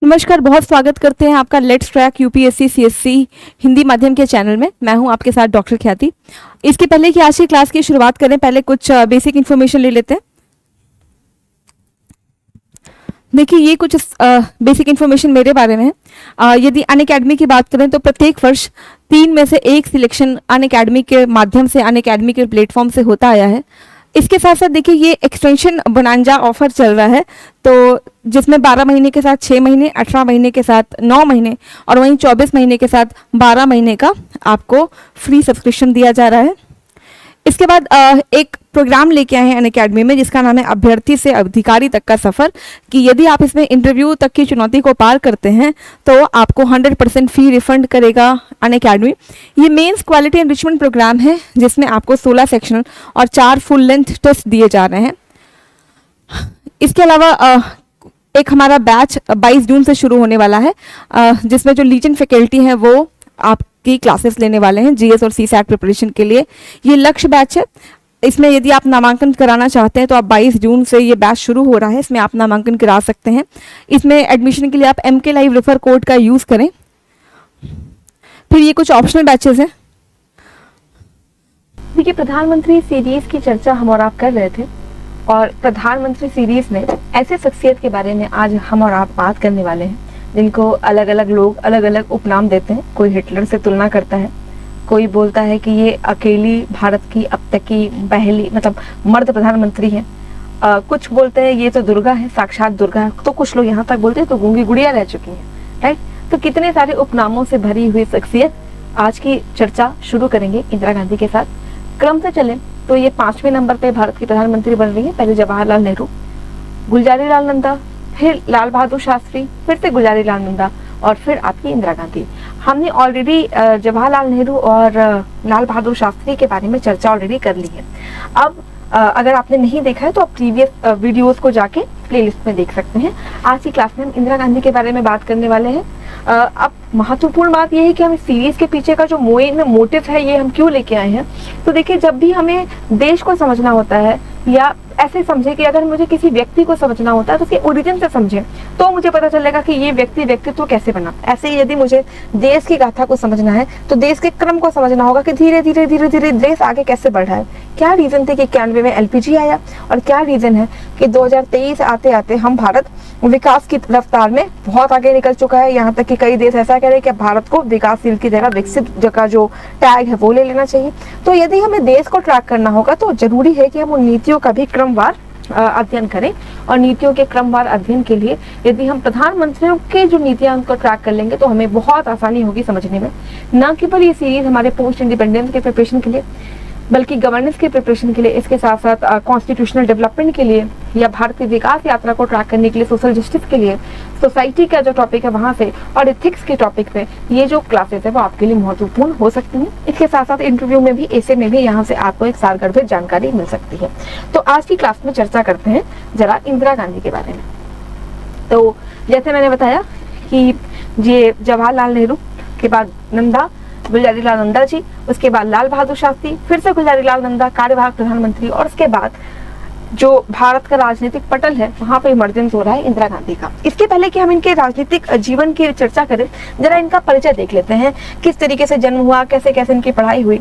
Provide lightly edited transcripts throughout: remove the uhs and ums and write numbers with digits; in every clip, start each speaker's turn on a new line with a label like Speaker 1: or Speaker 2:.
Speaker 1: नमस्कार, बहुत स्वागत करते हैं आपका let's track UPSC CSC Hindi माध्यम के चैनल में। मैं हूं आपके साथ डॉक्टर ख्याति। इसके पहले कि आज की क्लास की शुरुआत करें, पहले कुछ बेसिक इन्फॉर्मेशन ले लेते हैं। देखिए, ये कुछ बेसिक इन्फॉर्मेशन मेरे बारे में है। यदि अनअकैडमी की बात करें तो प्रत्येक वर्ष 3 में से 1 सिलेक्शन अनअकैडमी के माध्यम से, अनअकैडमी के प्लेटफॉर्म से होता आया है। इसके साथ साथ देखिए, ये एक्सटेंशन बोनांजा ऑफर चल रहा है, तो जिसमें 12 महीने के साथ 6 महीने, 18 महीने के साथ 9 महीने और वहीं 24 महीने के साथ 12 महीने का आपको फ्री सब्सक्रिप्शन दिया जा रहा है। इसके बाद एक प्रोग्राम लेके आए हैं अनअकैडमी में, जिसका नाम है अभ्यर्थी से अधिकारी तक का सफर। कि यदि आप इसमें इंटरव्यू तक की चुनौती को पार करते हैं तो आपको 100% फी रिफंड करेगा अनअकैडमी। ये मेंस क्वालिटी एनरिचमेंट प्रोग्राम है, जिसमें आपको 16 सेक्शनल और 4 फुल लेंथ टेस्ट दिए जा रहे हैं। इसके अलावा एक हमारा बैच 22 जून से शुरू होने वाला है, जिसमें जो लीजेंड फैकल्टी हैं वो आपकी क्लासेस लेने वाले हैं जीएस और सीसैट प्रिपरेशन के लिए। ये लक्ष्य बैच है। इसमें यदि आप नामांकन कराना चाहते हैं तो आप 22 जून से ये बैच शुरू हो रहा है, इसमें आप नामांकन करा सकते हैं। इसमें एडमिशन के लिए आप MK लाइव रेफर कोड का यूज़ करें। फिर ये कुछ ऑप्शनल बैचेस हैं। देखिए, प्रधानमंत्री सीरीज की चर्चा हम और आप कर रहे थे, और प्रधानमंत्री सीरीज में ऐसे शख्सियत के बारे में आज हम और आप बात करने वाले हैं, जिनको अलग अलग लोग अलग अलग उपनाम देते हैं। कोई हिटलर से तुलना करता है, कोई बोलता है कि ये अकेली भारत की अब तक की पहली मर्द प्रधानमंत्री है। कुछ बोलते हैं ये तो दुर्गा है, साक्षात दुर्गा है। तो कुछ लोग यहाँ तक बोलते हैं तो गूंगी गुड़िया रह चुकी है, राइट। तो कितने सारे उपनामों से भरी हुई शख्सियत। आज की चर्चा शुरू करेंगे इंदिरा गांधी के साथ। क्रम से चले तो ये 5वें नंबर पे भारत की प्रधानमंत्री बन रही है। पहले जवाहरलाल नेहरू, गुलजारी लाल नंदा, फिर लाल बहादुर शास्त्री, फिर से गुलजारी लाल नंदा और फिर आपकी इंदिरा गांधी। हमने ऑलरेडी जवाहरलाल नेहरू और लाल बहादुर शास्त्री के बारे में चर्चा ऑलरेडी कर ली है। अब अगर आपने नहीं देखा है तो आप प्रीवियस वीडियोस को जाके प्लेलिस्ट में देख सकते हैं। आज की क्लास में हम इंदिरा गांधी के बारे में बात करने वाले हैं। अब महत्वपूर्ण बात यह है कि हम इस सीरीज के पीछे का जो मोटिव है, ये हम क्यों लेके आए हैं। तो देखिए, जब भी हमें देश को समझना होता है, या ऐसे समझे कि अगर मुझे किसी व्यक्ति को समझना होता है तो उसके ओरिजिन से समझें, तो मुझे पता चलेगा कि ये व्यक्तित्व कैसे बना। ऐसे ही यदि मुझे देश की गाथा को समझना है तो देश के क्रम को समझना होगा कि धीरे धीरे देश आगे कैसे बढ़ रहा है। क्या रीजन थे कि 91 में LPG आया, और क्या रीजन है कि 2023 आते आते हम भारत विकास की रफ्तार में बहुत आगे निकल चुका है। यहाँ तक कि कई देश ऐसा कह रहे हैं कि भारत को विकासशील की जगह विकसित जगह जो टैग है वो ले लेना चाहिए। तो यदि हमें देश को ट्रैक करना होगा तो जरूरी है कि हम उन नीतियों का भी क्रमवार अध्ययन करें। और नीतियों के क्रमवार अध्ययन के लिए यदि हम प्रधानमंत्रियों के जो नीतियां उनको ट्रैक कर लेंगे तो हमें बहुत आसानी होगी समझने में। न केवल ये सीरीज हमारे पोस्ट इंडिपेंडेंस के प्रिपरेशन के लिए, बल्कि गवर्नेंस के प्रिपरेशन के लिए, इसके साथ साथ कॉन्स्टिट्यूशनल डेवलपमेंट के लिए, या भारत की विकास यात्रा को ट्रैक करने के लिए, सोशल जस्टिस के लिए, सोसाइटी का जो टॉपिक है वहाँ से, और एथिक्स के टॉपिक पे ये जो क्लासेस है वो आपके लिए महत्वपूर्ण हो सकती हैं। इसके साथ साथ इंटरव्यू में भी, ऐसे में भी यहाँ से आपको एक सारगर्भित जानकारी मिल सकती है। तो आज की क्लास में चर्चा करते हैं जरा इंदिरा गांधी के बारे में। तो जैसे मैंने बताया कि ये जवाहरलाल नेहरू के बाद नंदा, गुलजारी लाल नंदा जी, उसके बाद लाल बहादुर शास्त्री, फिर से गुलजारी लाल नंदा कार्यवाहक प्रधानमंत्री, और उसके बाद जो भारत का राजनीतिक पटल है वहां पे इमरजेंस हो रहा है इंदिरा गांधी का। इसके पहले कि हम इनके राजनीतिक जीवन की चर्चा करें, जरा इनका परिचय देख लेते हैं, किस तरीके से जन्म हुआ, कैसे कैसे इनकी पढ़ाई हुई।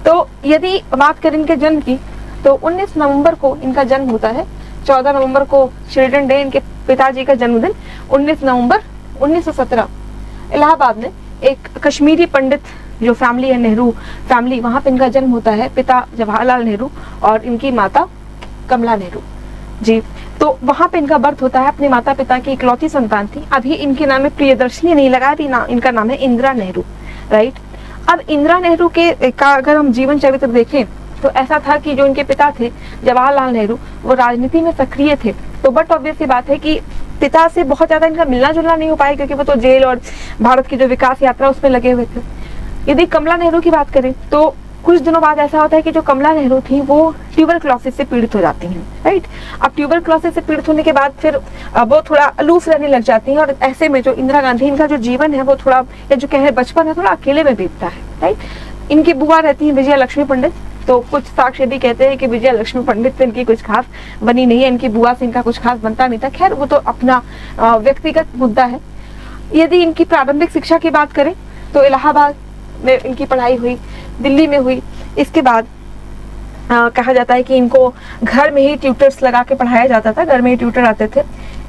Speaker 1: तो यदि बात करें इनके जन्म की तो 19 नवंबर को इनका जन्म होता है। 14 नवंबर को चिल्ड्रन डे, इनके पिताजी का जन्मदिन। 19 नवंबर 1917 इलाहाबाद में एक कश्मीरी पंडित जो फैमिली है, नेहरू फैमिली, वहां पे इनका जन्म होता है। पिता जवाहरलाल नेहरू और इनकी माता कमला नेहरू जी। तो वहां पे इनका बर्थ होता है। अपने माता पिता की इकलौती संतान थी। अभी इनके नाम में प्रियदर्शनी नहीं लगा, अभी इनका नाम है इंदिरा नेहरू, राइट। अब इंदिरा नेहरू के का अगर हम जीवन चरित्र देखें तो ऐसा था कि जो इनके पिता थे जवाहरलाल नेहरू, वो राजनीति में सक्रिय थे। तो बट ऑब्वियस सी बात है कि पिता से बहुत ज्यादा इनका मिलना जुलना नहीं हो पाया, क्योंकि वो तो जेल और भारत की जो विकास यात्रा उसमें लगे हुए थे। यदि कमला नेहरू की बात करें तो कुछ दिनों बाद ऐसा होता है कि जो कमला नेहरू थी वो ट्यूबरक्लोसिस से पीड़ित हो जाती हैं, राइट। अब ट्यूबरक्लोसिस से पीड़ित होने के बाद फिर वो थोड़ा अलूफ रहने लग जाती हैं, और ऐसे में जो इंदिरा गांधी, इनका जो जीवन है वो थोड़ा, या जो कहे बचपन है, थोड़ा अकेले में बीतता है, राइट। इनकी बुआ रहती है विजया लक्ष्मी पंडित। तो कुछ साक्ष्य भी कहते हैं कि विजया लक्ष्मी पंडित से इनकी कुछ खास बनी नहीं है, इनकी बुआ से इनका कुछ खास बनता नहीं था। खैर वो तो अपना व्यक्तिगत मुद्दा है। यदि इनकी प्रारंभिक शिक्षा की बात करें तो इलाहाबाद में इनकी पढ़ाई हुई, दिल्ली में हुई। इसके बाद कहा जाता है कि इनको घर में ही ट्यूटर्स लगा के पढ़ाया जाता था, घर में ही ट्यूटर आते थे।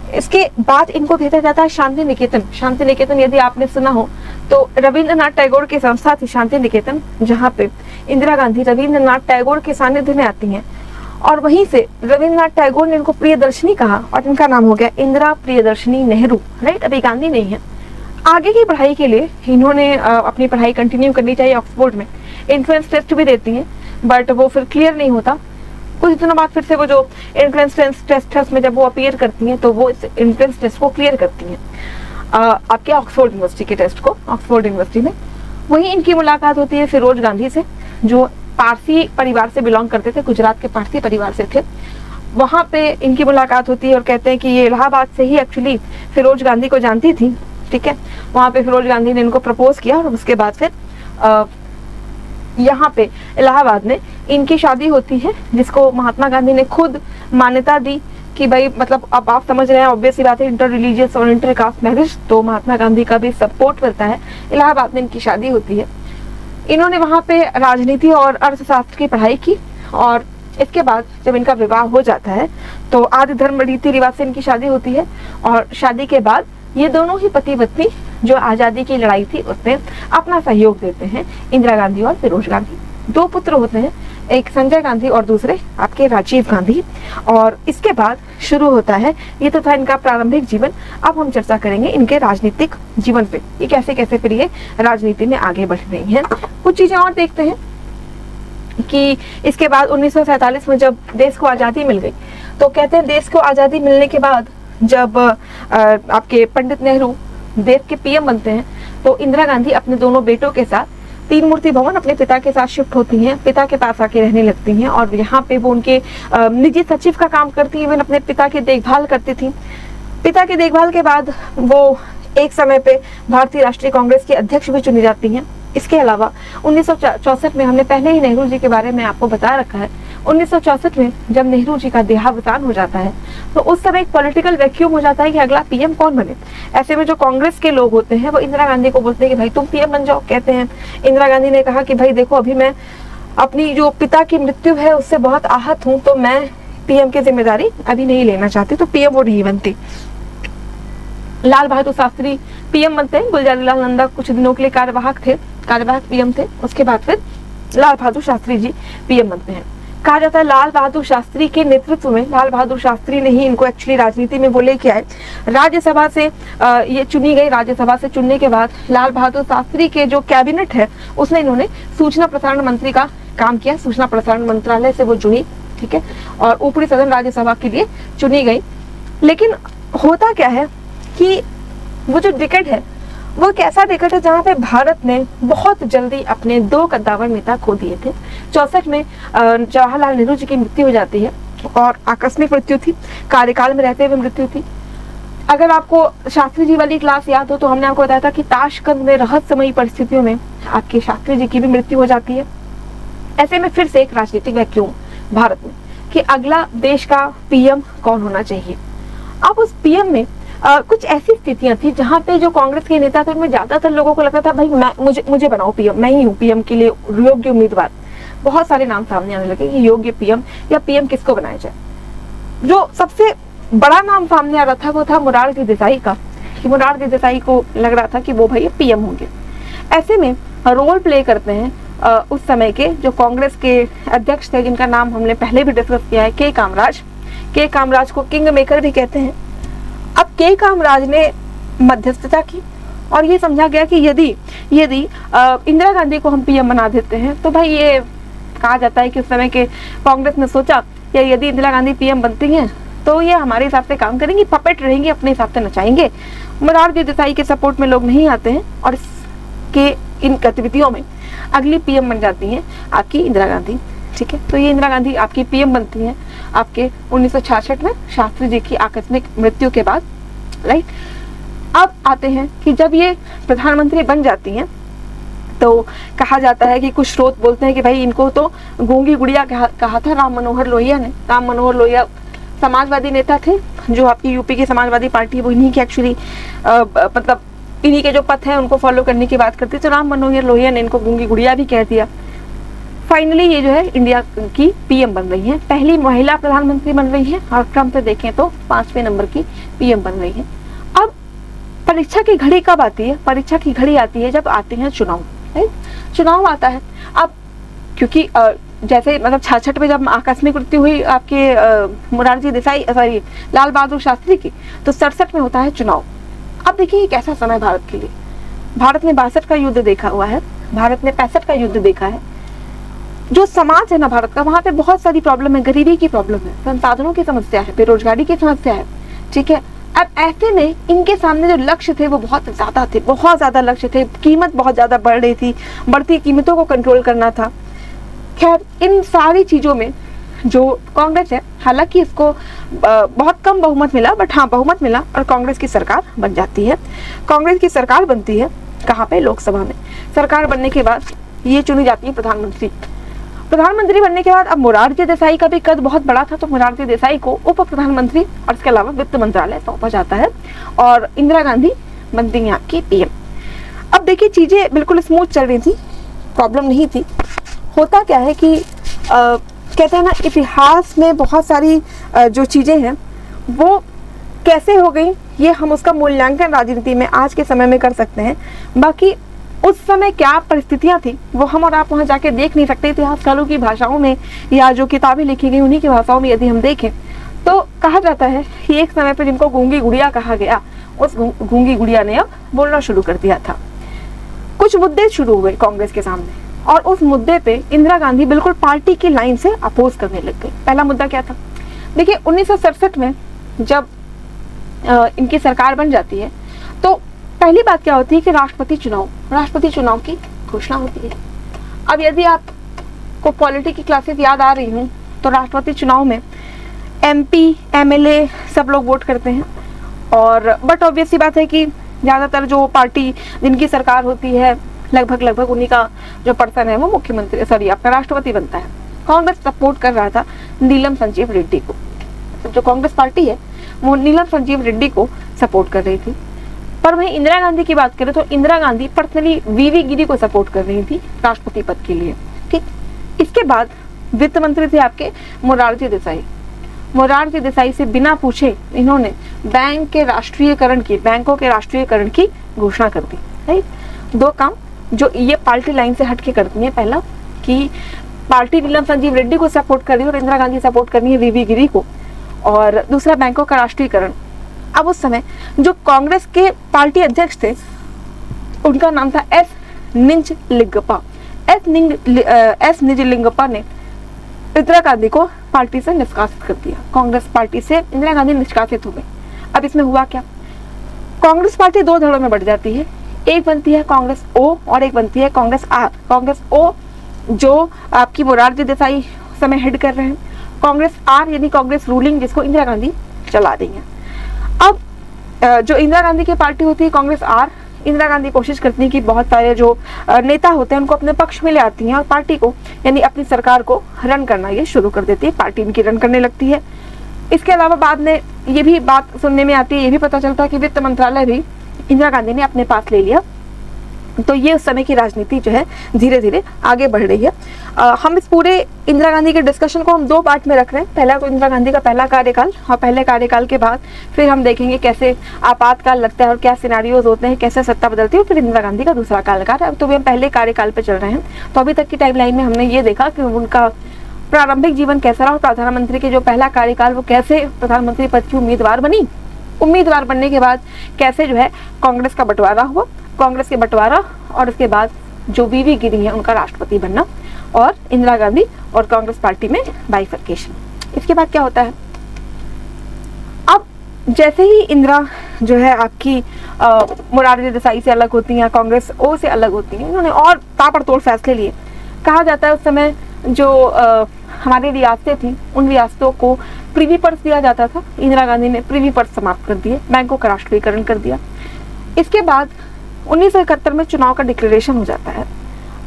Speaker 1: इसके बाद इनको भेजा जाता है शांति निकेतन। शांति निकेतन यदि आपने सुना हो तो रविंद्रनाथ टैगोर की संस्था थी शांति निकेतन, जहाँ पे इंदिरा गांधी रविंद्रनाथ टैगोर के सानिध्य में आती हैं और वहीं से रविंद्रनाथ टैगोर ने इनको प्रियदर्शनी कहा और इनका नाम हो गया इंदिरा प्रियदर्शनी नेहरू, राइट। अभी गांधी नहीं है। आगे की पढ़ाई के लिए इन्होंने अपनी पढ़ाई कंटिन्यू करनी चाहिए ऑक्सफोर्ड में। एंट्रेंस टेस्ट भी देती हैं बट वो फिर क्लियर नहीं होता। कुछ दिनों बाद फिर से वो जो एंट्रेंस टेस्ट में जब वो अपीयर करती हैं तो वो इस एंट्रेंस टेस्ट को क्लियर करती हैं, आपके ऑक्सफोर्ड यूनिवर्सिटी के टेस्ट को, ऑक्सफोर्ड यूनिवर्सिटी में। वहीं इनकी मुलाकात होती है फिरोज गांधी से, जो पारसी परिवार से बिलोंग करते थे, गुजरात के पारसी परिवार से थे। वहाँ पे इनकी मुलाकात होती है और कहते हैं कि ये इलाहाबाद से ही एक्चुअली फिरोज गांधी को जानती थी, ठीक है। वहाँ पे फिरोज गांधी ने इनको प्रपोज किया और उसके बाद फिर यहाँ पे इलाहाबाद में इनकी शादी होती है, जिसको महात्मा गांधी ने खुद मान्यता दी कि भाई मतलब अब आप समझ रहे हैं, ऑब्वियस सी बात है, इंटर रिलीजियस और इंटर कास्ट मैरिज, तो महात्मा गांधी का भी सपोर्ट मिलता है। इलाहाबाद में इनकी शादी होती है। इन्होंने वहाँ पे राजनीति और अर्थशास्त्र की पढ़ाई की और इसके बाद जब इनका विवाह हो जाता है तो आदि धर्म रीति रिवाज से इनकी शादी होती है और शादी के बाद ये दोनों ही पति पत्नी जो आज़ादी की लड़ाई थी उसमें अपना सहयोग देते हैं, इंदिरा गांधी और फिरोज गांधी। 2 पुत्र होते हैं, एक संजय गांधी और दूसरे आपके राजीव गांधी। और इसके बाद शुरू होता है, ये तो था इनका प्रारंभिक जीवन। अब हम चर्चा करेंगे इनके राजनीतिक जीवन पे, ये कैसे कैसे फिर ये राजनीति में आगे बढ़ रही हैं। कुछ चीजें और देखते हैं कि इसके बाद 1947 में जब देश को आज़ादी मिल गई तो कहते हैं देश को आज़ादी मिलने के बाद जब आपके पंडित नेहरू देश के पीएम बनते हैं तो इंदिरा गांधी अपने दोनों बेटों के साथ तीन मूर्ति भवन अपने पिता के साथ शिफ्ट होती हैं, पिता के पास आके रहने लगती हैं और यहाँ पे वो उनके निजी सचिव का काम करती हैं, वे अपने पिता की देखभाल करती थी। पिता की देखभाल के बाद वो एक समय पे भारतीय राष्ट्रीय कांग्रेस की अध्यक्ष भी चुनी जाती हैं। इसके अलावा 1964 में, हमने पहले ही नेहरू जी के बारे में आपको बता रखा है, 1964 में जब नेहरू जी का देहावसान हो जाता है तो उस समय एक पॉलिटिकल वैक्यूम हो जाता है कि अगला पीएम कौन बने। ऐसे में जो कांग्रेस के लोग होते हैं वो इंदिरा गांधी को बोलते हैं कि भाई तुम पीएम बन जाओ। कहते हैं इंदिरा गांधी ने कहा कि भाई देखो अभी मैं अपनी जो पिता की मृत्यु है उससे बहुत आहत हूँ, तो मैं पीएम की जिम्मेदारी अभी नहीं लेना चाहती, तो पीएम वो नहीं बनती। लाल बहादुर शास्त्री पीएम बनते हैं, गुलजारी लाल नंदा कुछ दिनों के लिए कार्यवाहक पीएम थे। उसके बाद फिर लाल बहादुर शास्त्री जी पीएम बनते हैं। कहा जाता है लाल बहादुर शास्त्री के नेतृत्व में, लाल बहादुर शास्त्री ने ही इनको एक्चुअली राजनीति में वो लेके आए। राज्यसभा से ये चुनी गई। राज्यसभा से चुनने के बाद लाल बहादुर शास्त्री के जो कैबिनेट है उसमें इन्होंने सूचना प्रसारण मंत्री का काम किया। सूचना प्रसारण मंत्रालय से वो जुड़ी, ठीक है, और ऊपरी सदन राज्यसभा के लिए चुनी गई। लेकिन होता क्या है कि वो जो टिकट है वो एक ऐसा टिकट है जहाँ पे भारत ने बहुत जल्दी अपने 2 कद्दावर नेता खो दिए थे। 64 में जवाहरलाल नेहरू जी की मृत्यु हो जाती है और आकस्मिक मृत्यु थी, कार्यकाल में रहते हुए मृत्यु थी। अगर आपको शास्त्री जी वाली क्लास याद हो तो हमने आपको बताया था कि ताशकंद में रहस्यमयी परिस्थितियों में आपके शास्त्री जी की भी मृत्यु हो जाती है। ऐसे में फिर से एक राजनीतिक वैक्यूम भारत में कि अगला देश का पीएम कौन होना चाहिए। अब उस पीएम में कुछ ऐसी स्थितियां थी जहां पे जो कांग्रेस के नेता थे उनमें ज्यादातर लोगों को लगता था भाई मुझे बनाओ पीएम, मैं ही हूँ पीएम के लिए योग्य उम्मीदवार। बहुत सारे नाम सामने आने लगे कि योग्य पीएम या पीएम किसको बनाया जाए। जो सबसे बड़ा नाम सामने आ रहा था वो था मोरारजी देसाई का, कि मोरारजी देसाई को लग रहा था कि वो भाई पीएम होंगे। ऐसे में रोल प्ले करते हैं उस समय के जो कांग्रेस के अध्यक्ष थे, जिनका नाम हमने पहले भी डिस्कस किया है, के कामराज। के कामराज को किंग मेकर भी कहते हैं। अब के कामराज ने मध्यस्थता की और ये समझा गया कि यदि इंदिरा गांधी को हम पीएम बना देते हैं तो भाई ये कहा जाता है कि उस समय के कांग्रेस ने सोचा कि यदि इंदिरा गांधी पीएम बनती हैं तो ये हमारे हिसाब से काम करेंगी, पपेट रहेंगे, अपने हिसाब से नचाएंगे। मोरारजी देसाई के सपोर्ट में लोग नहीं आते हैं और इसके इन गतिविधियों में अगली पीएम बन जाती हैं आपकी इंदिरा गांधी, ठीक है। तो ये इंदिरा गांधी आपकी पीएम बनती हैं आपके 1966 में शास्त्री जी की आकस्मिक मृत्यु के बाद, राइट। अब आते हैं कि जब ये प्रधानमंत्री बन जाती हैं तो कहा जाता है कि कुछ स्रोत बोलते हैं कि भाई इनको तो गूंगी गुड़िया कहा था राम मनोहर लोहिया ने। राम मनोहर लोहिया समाजवादी नेता थे, जो आपकी यूपी की समाजवादी पार्टी वो इन्हीं की एक्चुअली मतलब इन्हीं के जो पथ हैं उनको फॉलो करने की बात करती है। तो राम मनोहर लोहिया ने इनको गूंगी गुड़िया भी कह दिया। फाइनली ये जो है इंडिया की पीएम बन रही है, पहली महिला प्रधानमंत्री बन रही है और क्रम से देखें तो 5वें नंबर की पीएम बन रही है। अब परीक्षा की घड़ी कब आती है? परीक्षा की घड़ी आती है जब आते हैं चुनाव, चुनाव आता है। अब क्योंकि जैसे मतलब 66 में जब आकस्मिक मृत्यु हुई आपके मोरारजी देसाई सॉरी लाल बहादुर शास्त्री की, तो 67 में होता है चुनाव। अब देखिए कैसा समय भारत के लिए। भारत ने 62 का युद्ध देखा हुआ है, भारत ने 65 का युद्ध देखा है। जो समाज है ना भारत का, वहां पे बहुत सारी प्रॉब्लम है, गरीबी की प्रॉब्लम है, संसाधनों की समस्या है, बेरोजगारी की समस्या है, ठीक है। अब ऐसे में इनके सामने जो लक्ष्य थे वो बहुत ज्यादा थे, बहुत ज्यादा लक्ष्य थे, कीमत बहुत ज्यादा बढ़ रही थी, बढ़ती कीमतों को कंट्रोल करना था। खैर इन सारी चीजों में जो कांग्रेस है, हालांकि इसको बहुत कम बहुमत मिला, बट हाँ बहुमत मिला और कांग्रेस की सरकार बन जाती है। कांग्रेस की सरकार बनती है कहाँ पे? लोकसभा में। सरकार बनने के बाद ये चुनी जाती है प्रधानमंत्री। प्रधानमंत्री बनने के बाद अब मोरारजी देसाई का भी कद बहुत बड़ा था, तो मोरारजी देसाई को उप प्रधानमंत्री और इसके अलावा वित्त मंत्रालय सौंपा जाता है और इंदिरा गांधी बनती हैं आपकी पीएम। अब देखिए चीजें बिल्कुल स्मूथ चल रही थी, प्रॉब्लम नहीं थी। होता क्या है कि कहते हैं ना इतिहास में बहुत सारी जो चीजें हैं वो कैसे हो गई, ये हम उसका मूल्यांकन राजनीति में आज के समय में कर सकते हैं। बाकी उस समय क्या परिस्थितियां थी वो हम और आप वहां जाके देख नहीं सकते। इतिहासकारों की भाषाओं में या जो किताबें लिखी गई उन्हीं की भाषाओं में यदि हम देखें तो कहा जाता है कि एक समय पर जिनको गूंगी गुड़िया कहा गया, उस गूंगी गुड़िया ने अब बोलना शुरू कर दिया था। कुछ मुद्दे शुरू हुए कांग्रेस के सामने और उस मुद्दे पे इंदिरा गांधी बिल्कुल पार्टी की लाइन से अपोज करने लग गई। पहला मुद्दा क्या था? देखिए 1967 में जब इनकी सरकार बन जाती है तो पहली बात क्या होती है कि राष्ट्रपति चुनाव की घोषणा होती है। अब यदि आपको पॉलिटी की क्लासेस याद आ रही हूँ तो राष्ट्रपति चुनाव में एमपी एमएलए सब लोग वोट करते हैं और बट ऑब्वियस सी बात है कि ज़्यादातर जो पार्टी जिनकी सरकार होती है लगभग उन्हीं का जो पर्सन है वो मुख्यमंत्री आपका राष्ट्रपति बनता है। कांग्रेस सपोर्ट कर रहा था नीलम संजीव रेड्डी को, जो कांग्रेस पार्टी है वो नीलम संजीव रेड्डी को सपोर्ट कर रही थी। पर वहीं इंदिरा गांधी की बात करें तो इंदिरा गांधी पर्सनली वीवी गिरी को सपोर्ट कर रही थी राष्ट्रपति पद के लिए, ठीक। इसके बाद वित्त मंत्री थे आपके मोरारजी देसाई से बिना पूछे इन्होंने बैंकों के राष्ट्रीयकरण की घोषणा कर दी। राइट, दो काम जो ये पार्टी लाइन से हटके करती है। पहला कि पार्टी नीलम संजीव रेड्डी को सपोर्ट कर रही है और इंदिरा गांधी सपोर्ट कर रही है वीवी गिरी को, और दूसरा बैंकों का राष्ट्रीयकरण। अब उस समय जो कांग्रेस के पार्टी अध्यक्ष थे उनका नाम था एस निजलिंगप्पा। एस निजलिंगप्पा ने इंदिरा गांधी को पार्टी से निष्कासित कर दिया। कांग्रेस पार्टी से इंदिरा गांधी निष्कासित हो गई। अब इसमें हुआ क्या? कांग्रेस पार्टी दो धड़ों में बढ़ जाती है, एक बनती है कांग्रेस ओ और एक बनती है कांग्रेस आर। कांग्रेस ओ जो आपकी मोरारजी देसाई समय हेड कर रहे हैं, कांग्रेस आर यानी कांग्रेस रूलिंग जिसको इंदिरा गांधी चला रही है। अब जो इंदिरा गांधी की पार्टी होती है कांग्रेस आर, इंदिरा गांधी कोशिश करती है कि बहुत सारे जो नेता होते हैं उनको अपने पक्ष में ले आती हैं और पार्टी को यानी अपनी सरकार को रन करना ये शुरू कर देती है, पार्टी इनकी रन करने लगती है। इसके अलावा बाद में ये भी बात सुनने में आती है, ये भी पता चलता है कि वित्त मंत्रालय भी इंदिरा गांधी ने अपने पास ले लिया। तो ये उस समय की राजनीति जो है धीरे धीरे आगे बढ़ रही है। हम इस पूरे इंदिरा गांधी के डिस्कशन को हम दो पार्ट में रख रहे हैं। पहला तो इंदिरा गांधी का पहला कार्यकाल और पहले कार्यकाल के बाद फिर हम देखेंगे कैसे आपातकाल लगता है और क्या सिनेरियोज होते हैं, कैसे सत्ता बदलती है, फिर इंदिरा गांधी का दूसरा कार्यकाल। अब तो भी हम पहले कार्यकाल पे चल रहे हैं। तो अभी तक की टाइमलाइन में हमने ये देखा कि उनका प्रारंभिक जीवन कैसा रहा और प्रधानमंत्री के जो पहला कार्यकाल वो कैसे प्रधानमंत्री पद की उम्मीदवार बनी, उम्मीदवार बनने के बाद कैसे जो है कांग्रेस का बंटवारा हुआ, कांग्रेस के बंटवारा और उसके बाद जो वीवी गिरी है उनका राष्ट्रपति बनना और इंदिरा गांधी और कांग्रेस पार्टी में बाइफर्केशन। इसके बाद क्या होता है? अब जैसे ही इंदिरा जो है आपकी मोरारजी देसाई से अलग होती हैं, कांग्रेस ओ से अलग होती हैं, इन्होंने और ताबड़तोड़ फैसले लिए। कहा जाता है उस समय जो हमारी रियासतें थी उन रियासतों को प्रीवी पर्स दिया जाता था, इंदिरा गांधी ने प्रीवी पर्स समाप्त कर दिए, बैंकों का राष्ट्रीयकरण कर दिया। इसके बाद 1971 में चुनाव का डिक्लेरेशन हो जाता है।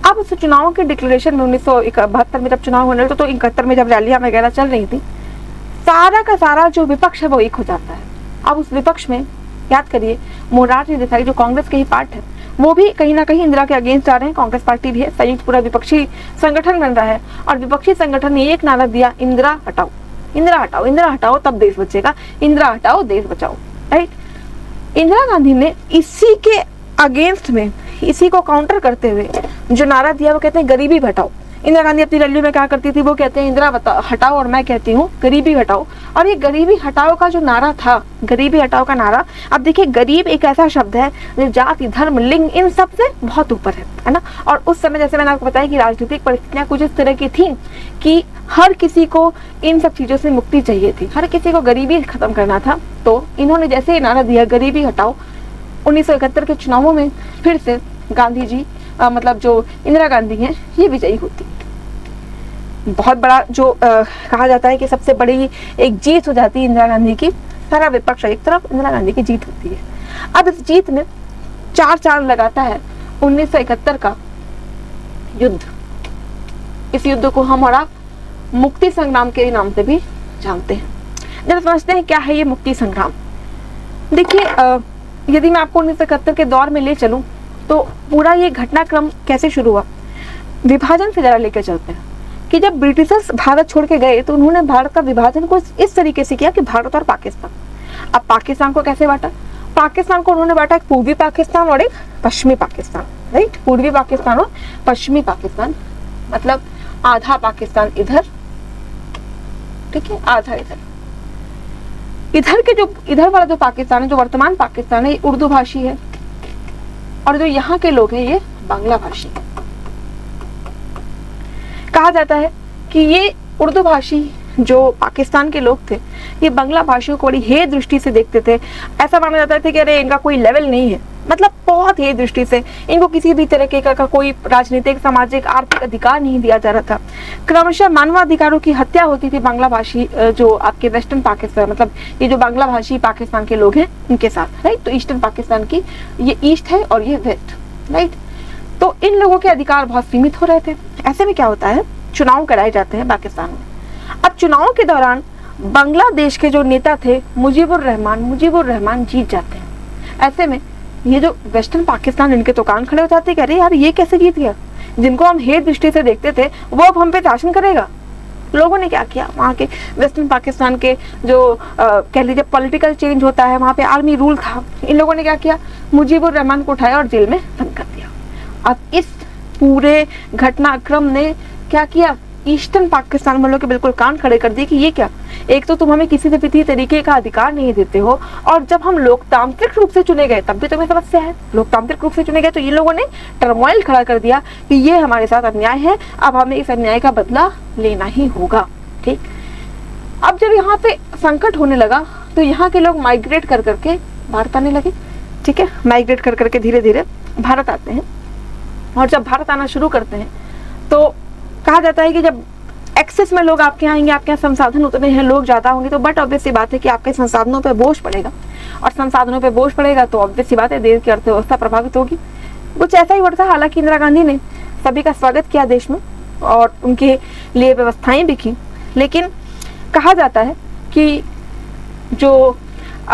Speaker 1: अब उस चुनाव के डिक्लेरेशन में 1972 में जब चुनाव होने लगे तो 71 में जब रैलियां वगैरह चल रही थी, सारा का सारा जो विपक्ष है वो एक हो जाता है। अब उस विपक्ष में याद करिए, मोरारजी देसाई जो कांग्रेस के ही पार्ट है, वो भी कहीं ना कहीं इंदिरा के अगेंस्ट जा रहे हैं। कांग्रेस पार्टी भी है, संयुक्त पूरा विपक्षी संगठन बन रहा है और विपक्षी संगठन ने एक नारा दिया, इंदिरा हटाओ, इंदिरा हटाओ, इंदिरा हटाओ तब देश बचेगा, इंदिरा हटाओ देश बचाओ, राइट। इंदिरा गांधी ने इसी के अगेंस्ट में, इसी को काउंटर करते हुए जो नारा दिया वो कहते हैं गरीबी हटाओ। इंदिरा गांधी अपनी रैली में क्या करती थी, वो कहते हैं इंदिरा हटाओ और मैं कहती हूँ गरीबी हटाओ। और ये गरीबी हटाओ का जो नारा था, गरीबी हटाओ का नारा, अब देखिए गरीब एक ऐसा शब्द है जो जाति, धर्म, लिंग इन सब से बहुत ऊपर है ना। और उस समय जैसे मैंने आपको बताया कि राजनीतिक परिस्थितियां कुछ इस तरह की थी कि हर किसी को इन सब चीजों से मुक्ति चाहिए थी, हर किसी को गरीबी खत्म करना था। तो इन्होंने जैसे ही नारा दिया गरीबी हटाओ, 1971 के चुनावों में फिर से गांधी जी मतलब जो इंदिरा गांधी हैं ये विजयी होती। बहुत बड़ा जो कहा जाता है कि सबसे बड़ी एक जीत हो जाती है इंदिरा गांधी की, सारा विपक्ष एक तरफ, इंदिरा गांधी की जीत होती है। अब इस जीत में 4 चांद लगाता है 1971 का युद्ध। इस युद्ध को हम और आप मुक्ति संग्राम के नाम से भी जानते हैं। जब समझते हैं क्या है ये मुक्ति संग्राम। देखिए यदि मैं आपको 1971 के दौर में ले चलूं तो पूरा ये घटनाक्रम कैसे शुरू हुआ, विभाजन से जरा लेकर चलते हैं कि जब ब्रिटिशर्स भारत छोड़ के गए तो उन्होंने भारत का विभाजन को इस तरीके से किया कि भारत और पाकिस्तान। अब पाकिस्तान को कैसे बांटा, पाकिस्तान को उन्होंने बांटा एक पूर्वी पाकिस्तान और एक पश्चिमी पाकिस्तान, राइट। पूर्वी पाकिस्तान और पश्चिमी पाकिस्तान, मतलब आधा पाकिस्तान इधर, ठीक है, आधा इधर। इधर के जो इधर वाला जो पाकिस्तान है, जो वर्तमान पाकिस्तान है, ये उर्दू भाषी है और जो यहाँ के लोग हैं ये बांग्ला भाषी है। कहा जाता है कि ये उर्दू भाषी जो पाकिस्तान के लोग थे ये बांग्ला भाषियों को बड़ी हे दृष्टि से देखते थे। ऐसा माना जाता था कि अरे इनका कोई लेवल नहीं है, मतलब बहुत हे दृष्टि से, इनको किसी भी तरह का कोई राजनीतिक, सामाजिक, आर्थिक अधिकार नहीं दिया जा रहा था। क्रमशः मानवाधिकारों की हत्या होती थी बांग्ला भाषी जो आपके वेस्टर्न पाकिस्तान, मतलब ये जो बांग्ला भाषी पाकिस्तान के लोग हैं उनके साथ, राइट। तो ईस्टर्न पाकिस्तान की, ये ईस्ट है और ये वेस्ट, राइट। तो इन लोगों के अधिकार बहुत सीमित हो रहे थे। ऐसे में क्या होता है, चुनाव कराए जाते हैं पाकिस्तान में। अब चुनाव के दौरान बांग्लादेश के जो नेता थे मुजीबुर रहमान जीत जाते हैं। ऐसे में ये जो वेस्टर्न पाकिस्तान, इनके तो कान खड़े हो जाते कि अरे यार ये कैसे जीत गया, जिनको हम हेय दृष्टि से देखते थे वो अब हम पे शासन करेगा। लोगों ने क्या किया, वहाँ के वेस्टर्न पाकिस्तान के जो कह लीजिए पॉलिटिकल चेंज होता है, वहाँ पे आर्मी रूल था, इन लोगों ने क्या किया, मुजीबुर रहमान को उठाया और जेल में बंद कर दिया। अब इस पूरे घटनाक्रम ने क्या किया, ईस्टर्न पाकिस्तान वालों के बिल्कुल कान खड़े कर दिए कि ये क्या, एक तो तुम हमें किसी से भी तरीके का अधिकार नहीं देते हो, और जब हम लोकतांत्रिक रूप से चुने गए तब भी तुम्हें समस्या है। लोकतांत्रिक रूप से चुने गए तो ये लोगों ने टर्मोइल खड़ा कर दिया कि ये हमारे साथ अन्याय है, अब हमें इस अन्याय का बदला लेना ही होगा, ठीक। अब जब यहाँ पे संकट होने लगा तो यहाँ के लोग माइग्रेट कर करके भारत आने लगे, ठीक है। माइग्रेट कर करके धीरे धीरे भारत आते हैं, और जब भारत आना शुरू करते हैं तो कहा जाता है कि जब एक्सेस में लोग आपके यहाँ आएंगे, आपके यहाँ संसाधन उतने हैं, लोग ज़्यादा होंगे, तो बट ऑब्वियस सी बात है कि आपके संसाधनों पे बोझ पड़ेगा, और संसाधनों पे बोझ पड़ेगा तो ऑब्वियस सी बात है देश की अर्थव्यवस्था प्रभावित होगी। कुछ ऐसा ही हुआ था। हालांकि इंदिरा गांधी ने सभी का स्वागत किया देश में और उनके लिए व्यवस्थाएं भी की, लेकिन कहा जाता है कि जो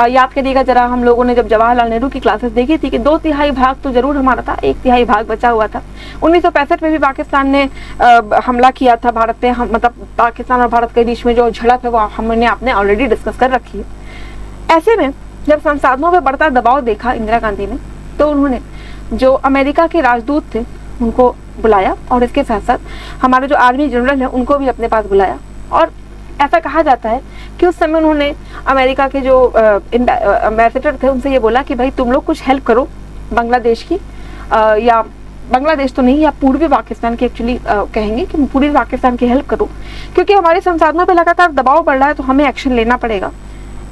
Speaker 1: याद करिएगा जरा, हम लोगों ने जब जवाहरलाल नेहरू की क्लासेस देखी थी कि 2/3 भाग तो जरूर हमारा था, 1/3 भाग बचा हुआ था। 1965 में भी पाकिस्तान ने हमला किया था भारत पे, मतलब पाकिस्तान और भारत के बीच में जो झड़प है वो हमने आपने ऑलरेडी डिस्कस कर रखी है। ऐसे में जब संसाधनों पर बढ़ता दबाव देखा इंदिरा गांधी ने, तो उन्होंने जो अमेरिका के राजदूत थे उनको बुलाया, और इसके साथ साथ हमारे जो आर्मी जनरल है उनको भी अपने पास बुलाया। और ऐसा कहा जाता है कि उस समय उन्होंने अमेरिका के जो एम्बेसडर थे उनसे ये बोला कि भाई तुम लोग कुछ हेल्प करो बांग्लादेश की, या बांग्लादेश तो नहीं, या पूर्वी पाकिस्तान की, एक्चुअली कहेंगे कि पूर्वी पाकिस्तान की हेल्प करो, क्योंकि हमारे संसाधनों पे लगातार दबाव बढ़ रहा है तो हमें एक्शन लेना पड़ेगा।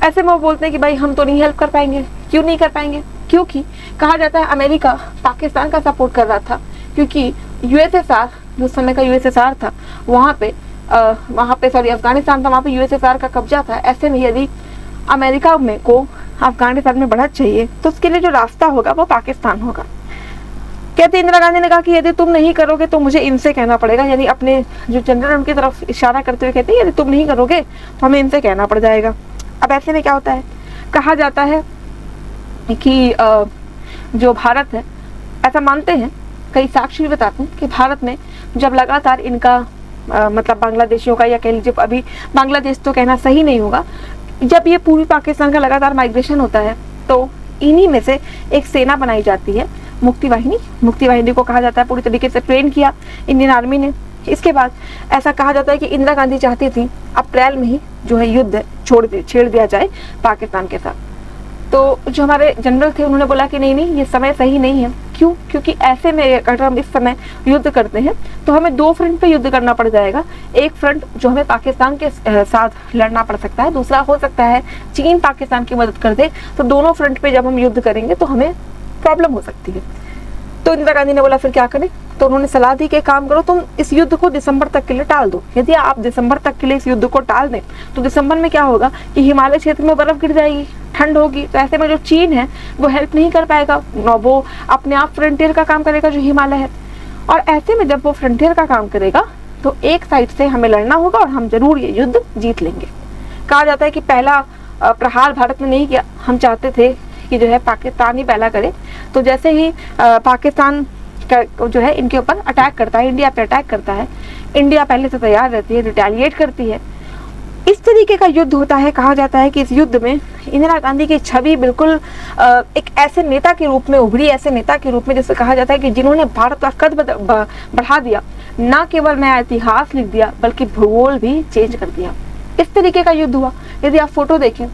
Speaker 1: ऐसे में वो बोलते हैं कि भाई हम तो नहीं हेल्प कर पाएंगे। क्यों नहीं कर पाएंगे, क्योंकि कहा जाता है अमेरिका पाकिस्तान का सपोर्ट कर रहा था, क्योंकि यूएसएसआर जो समय का यूएसएसआर था वहाँ पे सॉरी अफगानिस्तान था, वहाँ पे यूएसएसआर का कब्जा था। ऐसे में यदि अमेरिका में को अफगानिस्तान में बढ़त चाहिए तो उसके लिए जो रास्ता होगा वो पाकिस्तान होगा। कहते इंदिरा गांधी ने कहा कि यदि तुम नहीं करोगे तो मुझे इनसे कहना पड़ेगा, यानी अपने जो जनरल उनकी तरफ इशारा करते हुए कहते हैं यदि तुम नहीं करोगे तो हमें इनसे कहना पड़ जाएगा। अब ऐसे में क्या होता है, कहा जाता है कि जो भारत है, ऐसा मानते हैं, कई साक्ष्य भी बताते हैं कि भारत में जब लगातार इनका मतलब बांग्लादेशियों का, या कह लीजिए अभी बांग्लादेश तो कहना सही नहीं होगा, जब ये पूर्वी पाकिस्तान का लगातार माइग्रेशन होता है तो इन्हीं में से एक सेना बनाई जाती है, मुक्ति वाहिनी। मुक्ति वाहिनी को कहा जाता है पूरी तरीके से ट्रेन किया इंडियन आर्मी ने। इसके बाद ऐसा कहा जाता है कि इंदिरा गांधी चाहती थी अप्रैल में ही जो है युद्ध छेड़ दिया जाए पाकिस्तान के साथ। तो जो हमारे जनरल थे उन्होंने बोला कि नहीं नहीं, ये समय सही नहीं है। क्यों? क्योंकि ऐसे में अगर हम इस समय युद्ध करते हैं तो हमें दो फ्रंट पे युद्ध करना पड़ जाएगा। एक फ्रंट जो हमें पाकिस्तान के साथ लड़ना पड़ सकता है, दूसरा हो सकता है चीन पाकिस्तान की मदद कर दे। तो दोनों फ्रंट पे जब हम युद्ध करेंगे तो हमें प्रॉब्लम हो सकती है। तो इंदिरा गांधी ने बोला फिर क्या करें? तो उन्होंने सलाह दी कि काम करो, तुम इस युद्ध को दिसंबर तक के लिए टाल दो। यदि आप दिसंबर तक के लिए इस युद्ध को टाल दें तो दिसंबर में क्या होगा कि हिमालय क्षेत्र में बर्फ गिर जाएगी, ठंड होगी। तो ऐसे में जो चीन है वो हेल्प नहीं कर पाएगा, वो अपने आप फ्रंटियर का काम करेगा जो हिमालय है। और ऐसे में जब वो फ्रंटियर का काम करेगा तो एक साइड से हमें लड़ना होगा और हम जरूर ये युद्ध जीत लेंगे। कहा जाता है कि पहला प्रहार भारत ने नहीं किया, हम चाहते थे कि जो है पाकिस्तान ही पहला करे। तो जैसे ही पाकिस्तान का जो है इनके ऊपर अटैक करता है, इंडिया पे अटैक करता है, इंडिया पहले से तैयार रहती है, रिटेलिएट करती है। इस तरीके का युद्ध होता है। कहा जाता है कि इस युद्ध में इंदिरा गांधी की छवि बिल्कुल एक ऐसे नेता के रूप में उभरी, ऐसे नेता के रूप में जिससे कहा जाता है कि जिन्होंने भारत का कद बढ़ा दिया, ना केवल नया इतिहास लिख दिया बल्कि भूगोल भी चेंज कर दिया। इस तरीके का युद्ध हुआ। यदि आप फोटो देखें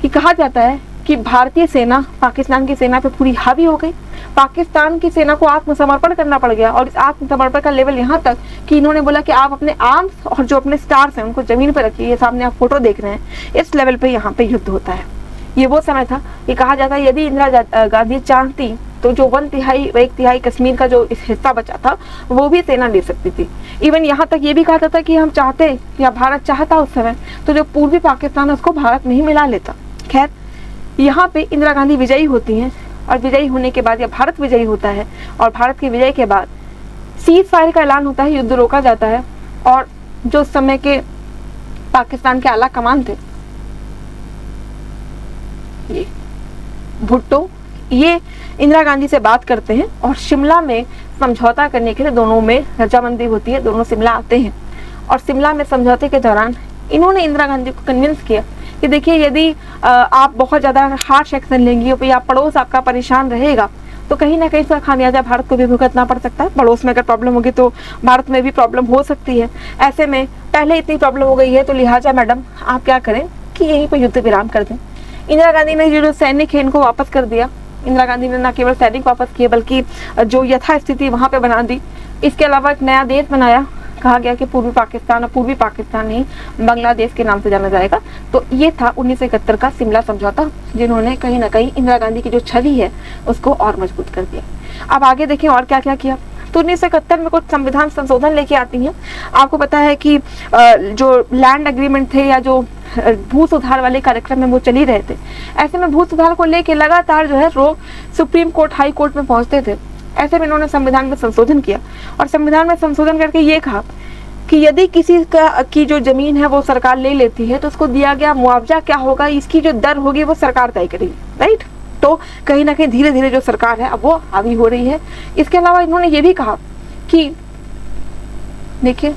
Speaker 1: कि कहा जाता है कि भारतीय सेना पाकिस्तान की सेना पे पूरी हावी हो गई, पाकिस्तान की सेना को आत्मसमर्पण करना पड़ गया। और इस आत्मसमर्पण का लेवल यहाँ तक कि इन्होंने बोला कि आप अपने आर्म्स और जो अपने स्टार्स हैं उनको जमीन पर रखिए। ये सामने आप फोटो देख रहे हैं, इस लेवल पे यहाँ पे युद्ध होता है। ये वो समय था कि कहा जाता है यदि इंदिरा गांधी चाहती तो जो 1/3 कश्मीर का जो हिस्सा बचा था वो भी सेना ले सकती थी। इवन यहाँ तक ये भी कहा जाता कि हम चाहते या भारत चाहता उस समय तो जो पूर्वी पाकिस्तान है उसको भारत में ही मिला लेता। खैर, यहाँ पे इंदिरा गांधी विजयी होती हैं और विजयी होने के बाद या भारत विजयी होता है और भारत की विजय के बाद सीज फायर का ऐलान होता है, युद्ध रोका जाता है। और जो उस समय के पाकिस्तान के आला कमान थे, ये भुट्टो, ये इंदिरा गांधी से बात करते हैं और शिमला में समझौता करने के लिए दोनों में रजामंदी होती है। दोनों शिमला आते हैं और शिमला में समझौते के दौरान इन्होंने इंदिरा गांधी को कन्विंस किया कि देखिए यदि आप बहुत ज़्यादा हार्श एक्शन लेंगी या पड़ोस आपका परेशान रहेगा तो कहीं ना कहीं इसका खामियाजा भारत को भी भुगतना पड़ सकता है। पड़ोस में अगर प्रॉब्लम होगी तो भारत में भी प्रॉब्लम हो सकती है। ऐसे में पहले इतनी प्रॉब्लम हो गई है तो लिहाजा मैडम आप क्या करें कि यहीं पर युद्ध विराम कर दें। इंदिरा गांधी ने जो सैनिक है इनको वापस कर दिया। इंदिरा गांधी ने न केवल सैनिक वापस किए बल्कि जो यथास्थिति वहाँ पे बना दी। इसके अलावा एक नया देश बनाया, कहा गया कि पूर्वी पाकिस्तान और पूर्वी पाकिस्तान नहीं बांग्लादेश के नाम से जाना जाएगा। तो ये था 1971 का शिमला समझौता, जिन्होंने कहीं ना कहीं इंदिरा गांधी की जो छवि है उसको और मजबूत कर दिया। अब आगे देखें और क्या क्या किया। तो 1971 में कुछ संविधान संशोधन लेके आती हैं। आपको पता है कि जो लैंड एग्रीमेंट थे या जो भू सुधार वाले कार्यक्रम में वो चल ही रहे थे। ऐसे में भू सुधार को लेके लगातार जो है लोग सुप्रीम कोर्ट, हाई कोर्ट में पहुंचते थे। ऐसे में इन्होंने संविधान में संशोधन किया और संविधान में संशोधन करके ये कहा कि यदि किसी की जो जमीन है वो सरकार ले लेती है तो उसको दिया गया मुआवजा क्या होगा, इसकी जो दर होगी वो सरकार तय करेगी। राइट। तो कहीं ना कहीं धीरे धीरे जो सरकार है अब वो हावी हो रही है। इसके अलावा इन्होंने ये भी कहा कि देखिए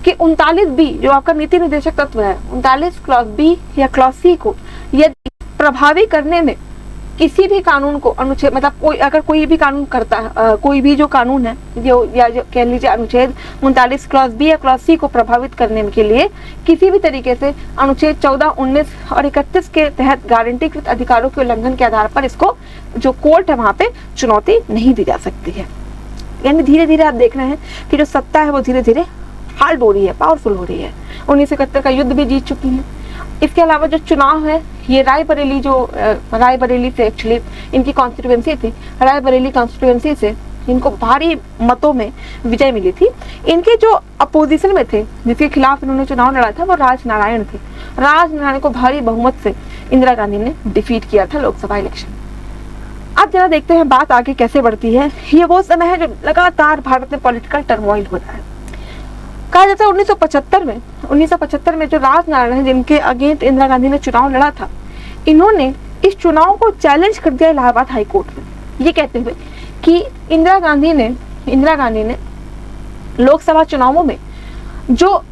Speaker 1: कि 39B जो आपका नीति निर्देशक तत्व है, 39 क्लॉज बी या क्लॉज सी को यदि प्रभावी करने में किसी भी कानून को अनुच्छेद मतलब अगर कोई भी कानून करता है, कोई भी जो कानून है जो कह लीजिए अनुच्छेद 39 क्लॉज बी या क्लॉज सी को प्रभावित करने के लिए किसी भी तरीके से अनुच्छेद 14, 19 और 31 के तहत गारंटीकृत अधिकारों के उल्लंघन के आधार पर इसको जो कोर्ट है वहां पे चुनौती नहीं दी जा सकती है। यानी धीरे धीरे आप देख रहे हैं कि जो सत्ता है वो धीरे धीरे हार्ड हो रही है, पावरफुल हो रही है। 1971 का युद्ध भी जीत चुकी है। इसके अलावा जो चुनाव है ये रायबरेली से एक्चुअली इनकी कॉन्स्टिट्यूएंसी थी, रायबरेली कॉन्स्टिट्यूएंसी से इनको भारी मतों में विजय मिली थी। इनके जो अपोजिशन में थे जिसके खिलाफ इन्होंने चुनाव लड़ा था वो राजनारायण थे। राजनारायण को भारी बहुमत से इंदिरा गांधी ने डिफीट किया था लोकसभा इलेक्शन। अब जरा देखते हैं बात आगे कैसे बढ़ती है। ये वो समय है जब लगातार भारत में पॉलिटिकल टर्मोइल हो रहा है। कहा जाता है 1975 में 1975 में जो राजनारायण है, जिनके अगेंस्ट इंदिरा गांधी ने चुनाव लड़ा था, इन्होंने इस चुनाव को चैलेंज कर दिया इलाहाबाद हाई कोर्ट में, ये कहते हुए कि इंदिरा गांधी ने लोकसभा चुनावों में जो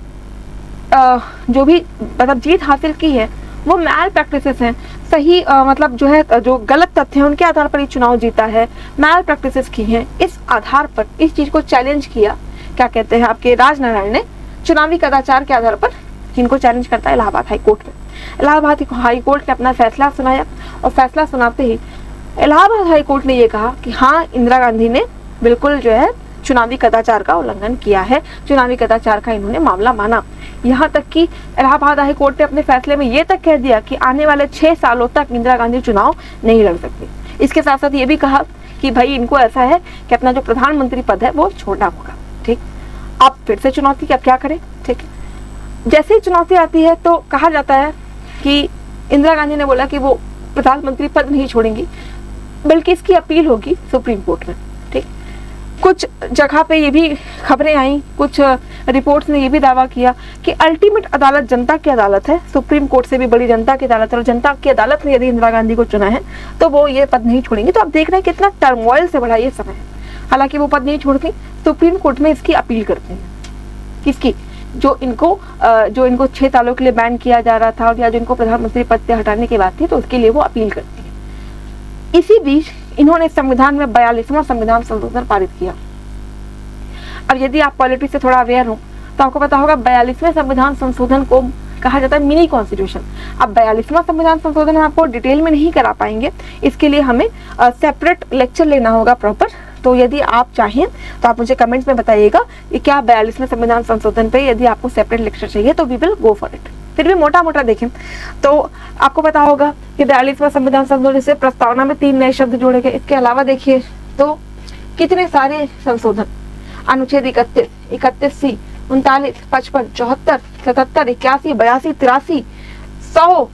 Speaker 1: भी मतलब जीत हासिल की है वो मैल प्रैक्टिसेस हैं, सही मतलब जो है जो गलत तथ्य हैं उनके आधार पर ये चुनाव जीता है, मैल प्रैक्टिसेस की हैं। इस आधार पर इस चीज को चैलेंज किया, क्या कहते हैं आपके राजनारायण ने, चुनावी कदाचार के आधार पर इनको चैलेंज करता है इलाहाबाद हाई कोर्ट में। इलाहाबाद हाई कोर्ट ने अपना फैसला सुनाया और फैसला सुनाते ही इलाहाबाद हाई कोर्ट ने ये कहा कि हाँ, इंदिरा गांधी ने बिल्कुल जो है चुनावी कदाचार का उल्लंघन किया है, चुनावी कदाचार का इन्होंने मामला माना। यहाँ तक कि इलाहाबाद हाई कोर्ट ने अपने फैसले में ये तक कह दिया कि आने वाले 6 सालों तक इंदिरा गांधी चुनाव नहीं लड़ सकती। इसके साथ साथ ये भी कहा कि भाई इनको ऐसा है कि अपना जो प्रधानमंत्री पद है वो छोड़ना होगा। ठीक, अब फिर से चुनौती, अब क्या करें। ठीक है, जैसे ही चुनौती आती है तो कहा जाता है कि इंदिरा गांधी ने बोला कि वो प्रधानमंत्री पद नहीं छोड़ेंगी, बल्कि इसकी अपील होगी सुप्रीम कोर्ट में। ठीक, कुछ जगह पे ये भी खबरें आई, कुछ रिपोर्ट्स ने ये भी दावा किया कि अल्टीमेट अदालत जनता की अदालत है, सुप्रीम कोर्ट से भी बड़ी जनता की अदालत है, और जनता की अदालत ने यदि इंदिरा गांधी को चुना है तो वो ये पद नहीं छोड़ेंगे। तो आप देख रहे हैं कितना टर्मोइल से भरा ये समय है। हालांकि वो पद नहीं छोड़ती, सुप्रीम कोर्ट में इसकी अपील करते हैं, किसकी, जो इनको 6 सालों के लिए बैन किया जा रहा था, और या जो इनको प्रधानमंत्री पद से हटाने की बात थी, तो उसके लिए वो अपील करती है। इसी बीच इन्होंने संविधान में 42वां संविधान संशोधन पारित किया। अब यदि आप पॉलिटिक्स से थोड़ा अवेयर हो तो आपको पता होगा 42वें संविधान संशोधन को कहा जाता है मिनी कॉन्स्टिट्यूशन। अब 42वां संविधान संशोधन हम आपको डिटेल में नहीं करा पाएंगे, इसके लिए हमें सेपरेट लेक्चर लेना होगा प्रॉपर। तो यदि आप चाहें तो आप मुझे कमेंट्स में बताइएगा कि क्या 42वें संविधान संशोधन पे यदि आपको सेपरेट लेक्चर चाहिए तो we will go for it. फिर भी मोटा मोटा देखें तो आपको पता होगा कि 42वां संविधान संशोधन से प्रस्तावना में 3 नए शब्द जोड़े गए। इसके अलावा देखिए तो कितने सारे संशोधन, अनुच्छेद 31, 31C, 39, 55, 74, 77, 81, 82, 83, 100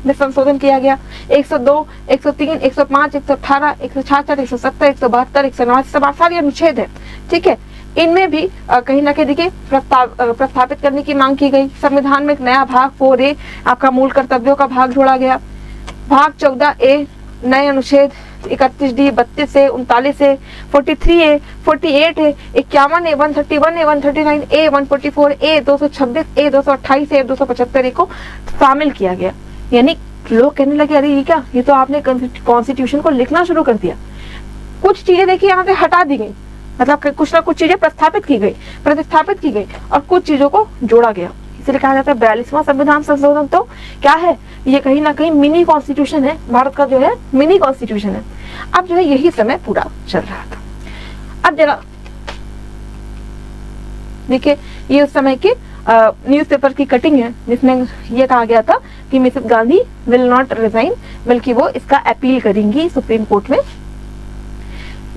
Speaker 1: में संशोधन किया गया। 102, 103, 105, 118, 166, 170, 172, 189, सारे अनुच्छेद है। ठीक है, इनमें भी कहीं ना कहीं देखिए प्रस्तावित करने की मांग की गई। संविधान में एक नया भाग 4A आपका मूल कर्तव्यों का भाग जोड़ा गया। भाग 14A नए अनुच्छेद 31D, 32A, 39A, 43A, 48A, 51A, 131A, 139A, 144A, 226A, 228A, 275A को शामिल किया गया। यानी लोग कहने लगे अरे ये क्या, ये तो आपने कॉन्स्टिट्यूशन को लिखना शुरू कर दिया। कुछ चीजें देखिए यहाँ से हटा दी गई, मतलब कुछ ना कुछ चीजें प्रतिस्थापित की गई और कुछ चीजों को जोड़ा गया। इसलिए कहा जाता है 42वां संविधान संशोधन तो क्या है, ये कहीं ना कहीं मिनी कॉन्स्टिट्यूशन है, भारत का जो है मिनी कॉन्स्टिट्यूशन है। अब जो है यही समय पूरा चल रहा था। अब जरा देखिए ये उस समय के न्यूज़पेपर की कटिंग है जिसमें यह कहा गया था कि Mrs Gandhi will not resign, बल्कि वो इसका अपील करेंगी सुप्रीम कोर्ट में।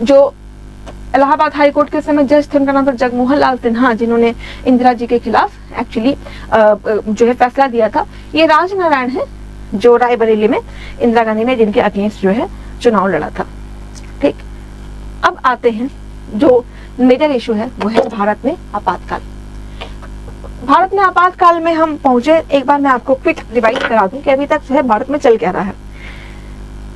Speaker 1: जो इलाहाबाद हाई कोर्ट के समय जज थे उनका नाम था जगमोहन लाल सिन्हा, जिन्होंने इंदिरा जी के खिलाफ एक्चुअली जो है फैसला दिया था। ये राजनारायण है जो रायबरेली में इंदिरा गांधी ने जिनके अगेंस्ट जो है चुनाव लड़ा था। ठीक, अब आते हैं जो मेजर इशू है वो है भारत में आपातकाल। भारत में आपातकाल में हम पहुंचे, एक बार मैं आपको क्विक रिवाइज करा दूं कि अभी तक जो है भारत में चल क्या रहा है।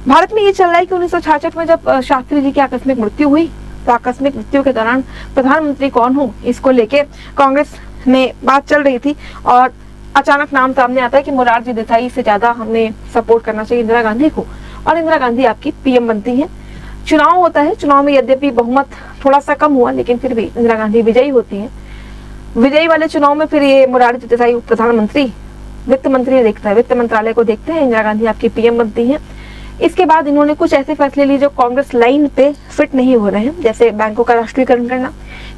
Speaker 1: भारत में ये चल रहा है कि 1966 में जब शास्त्री जी की आकस्मिक मृत्यु हुई तो आकस्मिक मृत्यु के दौरान प्रधानमंत्री कौन हो इसको लेके कांग्रेस में बात चल रही थी और अचानक नाम सामने आता है कि मोरारजी देसाई से ज्यादा हमें सपोर्ट करना चाहिए इंदिरा गांधी को, और इंदिरा गांधी आपकी पीएम बनती है। चुनाव होता है, चुनाव में यद्यपि बहुमत थोड़ा सा कम हुआ लेकिन फिर भी इंदिरा गांधी विजयी होती है। विजयी वाले चुनाव में फिर ये मोरारजी देसाई प्रधानमंत्री, वित्त मंत्री देखता है, वित्त मंत्रालय को देखते हैं, इंदिरा गांधी आपकी पीएम बनती है। इसके बाद इन्होंने कुछ ऐसे फैसले लिए जो कांग्रेस लाइन पे फिट नहीं हो रहे हैं, जैसे बैंकों का राष्ट्रीयकरण करना,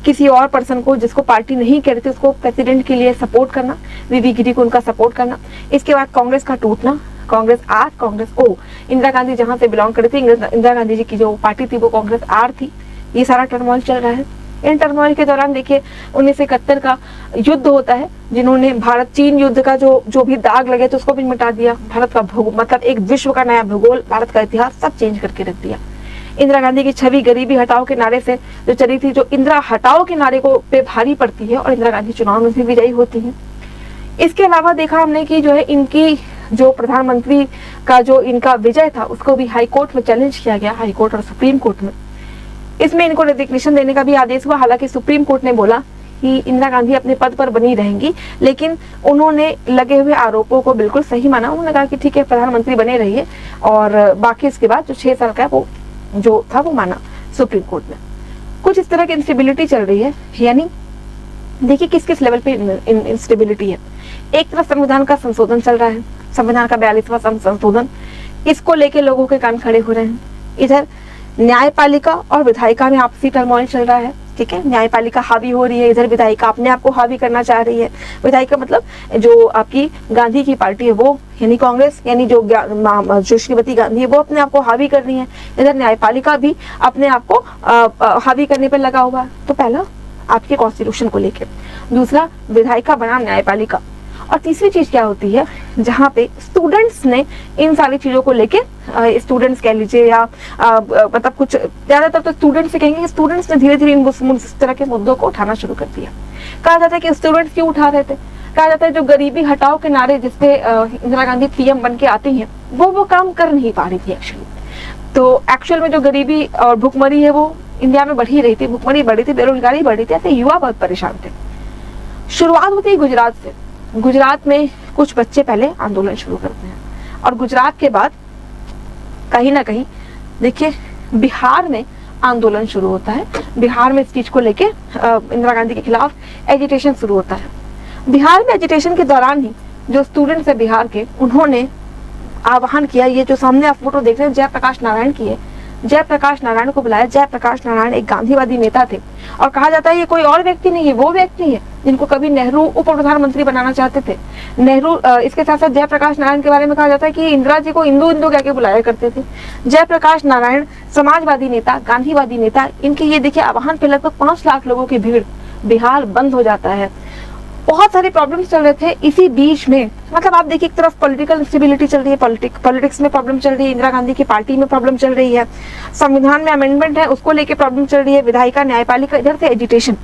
Speaker 1: किसी और पर्सन को जिसको पार्टी नहीं कह रही थी उसको प्रेसिडेंट के लिए सपोर्ट करना, वीवी गिरी को उनका सपोर्ट करना। इसके बाद कांग्रेस का टूटना, कांग्रेस आर, कांग्रेस ओ। इंदिरा गांधी जहां से बिलोंग करती थी, इंदिरा गांधी जी की जो पार्टी थी वो कांग्रेस आर थी। ये सारा टर्मोइल चल रहा है। इन टर्मोइल के दौरान देखिए 1971 का युद्ध होता है, जिन्होंने भारत चीन युद्ध का जो भी दाग लगे थे उसको भी मिटा दिया। भारत का मतलब एक विश्व का नया भूगोल, भारत का इतिहास सब चेंज करके रख दिया। इंदिरा गांधी की छवि गरीबी हटाओ के नारे से जो चली थी, जो इंदिरा हटाओ के नारे को पे भारी पड़ती है और इंदिरा गांधी चुनाव में भी विजयी होती है। इसके अलावा देखा हमने कि जो है इनकी जो प्रधानमंत्री का जो इनका विजय था उसको भी हाई कोर्ट में चैलेंज किया गया, हाई कोर्ट और सुप्रीम कोर्ट में। इसमें इनको रेजिग्नेशन देने का भी आदेश हुआ। हालांकि सुप्रीम कोर्ट ने बोला कि इंदिरा गांधी अपने पद पर बनी रहेंगी, लेकिन उन्होंने लगे हुए आरोपों को बिल्कुल सही माना। उन्होंने कहा कि ठीक है, प्रधानमंत्री बने रहिए, और बाकी इसके बाद जो 6 साल का है वो जो था वो माना सुप्रीम कोर्ट ने। कुछ इस तरह की इंस्टेबिलिटी चल रही है, यानी देखिए किस किस लेवल पे इंस्टेबिलिटी है। एक तरफ संविधान का संशोधन चल रहा है, संविधान का 42वां संशोधन, इसको लेके लोगों के कान खड़े हो रहे हैं। इधर न्यायपालिका और विधायिका में आपसी टर्मोइल चल रहा है, ठीक है, न्यायपालिका हावी हो रही है, इधर विधायिका अपने आप को हावी करना चाह रही है। विधायिका मतलब जो आपकी गांधी की पार्टी है वो, यानी कांग्रेस, यानी जो श्रीमती गांधी है वो अपने आप को हावी कर रही है। इधर न्यायपालिका भी अपने आप को हावी करने पर लगा हुआ है। तो पहला आपके कॉन्स्टिट्यूशन को लेकर, दूसरा विधायिका बनाम न्यायपालिका, और तीसरी चीज क्या होती है जहाँ पे स्टूडेंट्स ने इन सारी चीजों को लेके, स्टूडेंट्स कह लीजिए या मतलब कुछ ज्यादातर तो स्टूडेंट्स से कहेंगे, स्टूडेंट्स ने धीरे धीरे इस तरह के मुद्दों को उठाना शुरू कर दिया। कहा जाता है कि स्टूडेंट्स क्यों उठा रहे थे, कहा जाता है जो गरीबी हटाओ के नारे जिसपे इंदिरा गांधी पीएम बन के आती हैं वो काम कर नहीं पा रही थी एक्चुअली। तो एक्चुअल में जो गरीबी और भुखमरी है वो इंडिया में बढ़ ही रही थी, भुखमरी बढ़ी थी, बेरोजगारी बढ़ी थी, ऐसे युवा बहुत परेशान थे। शुरुआत होती है गुजरात से। गुजरात में कुछ बच्चे पहले आंदोलन शुरू करते हैं, और गुजरात के बाद कहीं ना कहीं देखिए बिहार में आंदोलन शुरू होता है। बिहार में इस चीज को लेके इंदिरा गांधी के खिलाफ एजिटेशन शुरू होता है। बिहार में एजिटेशन के दौरान ही जो स्टूडेंट्स है बिहार के, उन्होंने आह्वान किया, ये जो सामने आप फोटो देख रहे हैं जयप्रकाश नारायण की है, जयप्रकाश नारायण को बुलाया। जयप्रकाश नारायण एक गांधीवादी नेता थे, और कहा जाता है ये कोई और व्यक्ति नहीं है, वो व्यक्ति है जिनको कभी नेहरू उप प्रधानमंत्री बनाना चाहते थे। नेहरू इसके साथ साथ जयप्रकाश नारायण के बारे में कहा जाता है कि इंदिरा जी को इंदू इंदू कह के बुलाया करते थे। जयप्रकाश नारायण समाजवादी नेता, गांधीवादी नेता, इनके ये देखिए आह्वान पे लगभग 5 लाख लोगों की भीड़, बिहार बंद हो जाता है। बहुत सारे प्रॉब्लम्स चल रहे थे इसी बीच में। मतलब आप देखिए एक तरफ पॉलिटिकल इंस्टेबिलिटी चल रही है, पॉलिटिक्स में प्रॉब्लम चल रही है, इंदिरा गांधी की पार्टी में प्रॉब्लम चल रही है, संविधान में अमेंडमेंट है उसको लेके प्रॉब्लम चल रही है, विधायिका न्यायपालिका, इधर से एजिटेशन।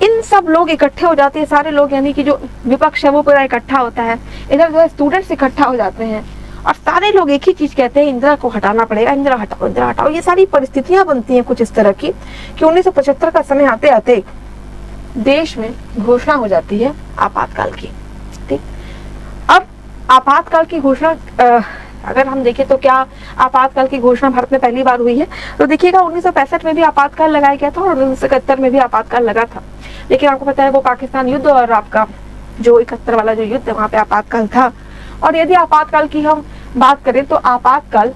Speaker 1: इन सब लोग इकट्ठे हो जाते हैं, सारे लोग, यानी कि जो विपक्ष है वो पूरा इकट्ठा होता है, इधर जो है स्टूडेंट्स इकट्ठा हो जाते हैं, और सारे लोग एक ही चीज कहते हैं, इंदिरा को हटाना पड़ेगा, इंदिरा हटाओ, इंदिरा हटाओ। ये सारी परिस्थितियां बनती हैं कुछ इस तरह की कि 1975 का समय आते आते देश में घोषणा हो जाती है आपातकाल की। ठीक, अब आपातकाल की घोषणा अगर हम देखें तो क्या आपातकाल की घोषणा भारत में पहली बार हुई है? तो देखिएगा 1965 में भी आपातकाल लगाया गया था, और 1971 में भी आपातकाल लगा था, लेकिन आपको पता है वो पाकिस्तान युद्ध और आपका जो 71 वाला जो युद्ध है वहां पे आपातकाल था। और यदि आपातकाल की हम बात करें तो आपातकाल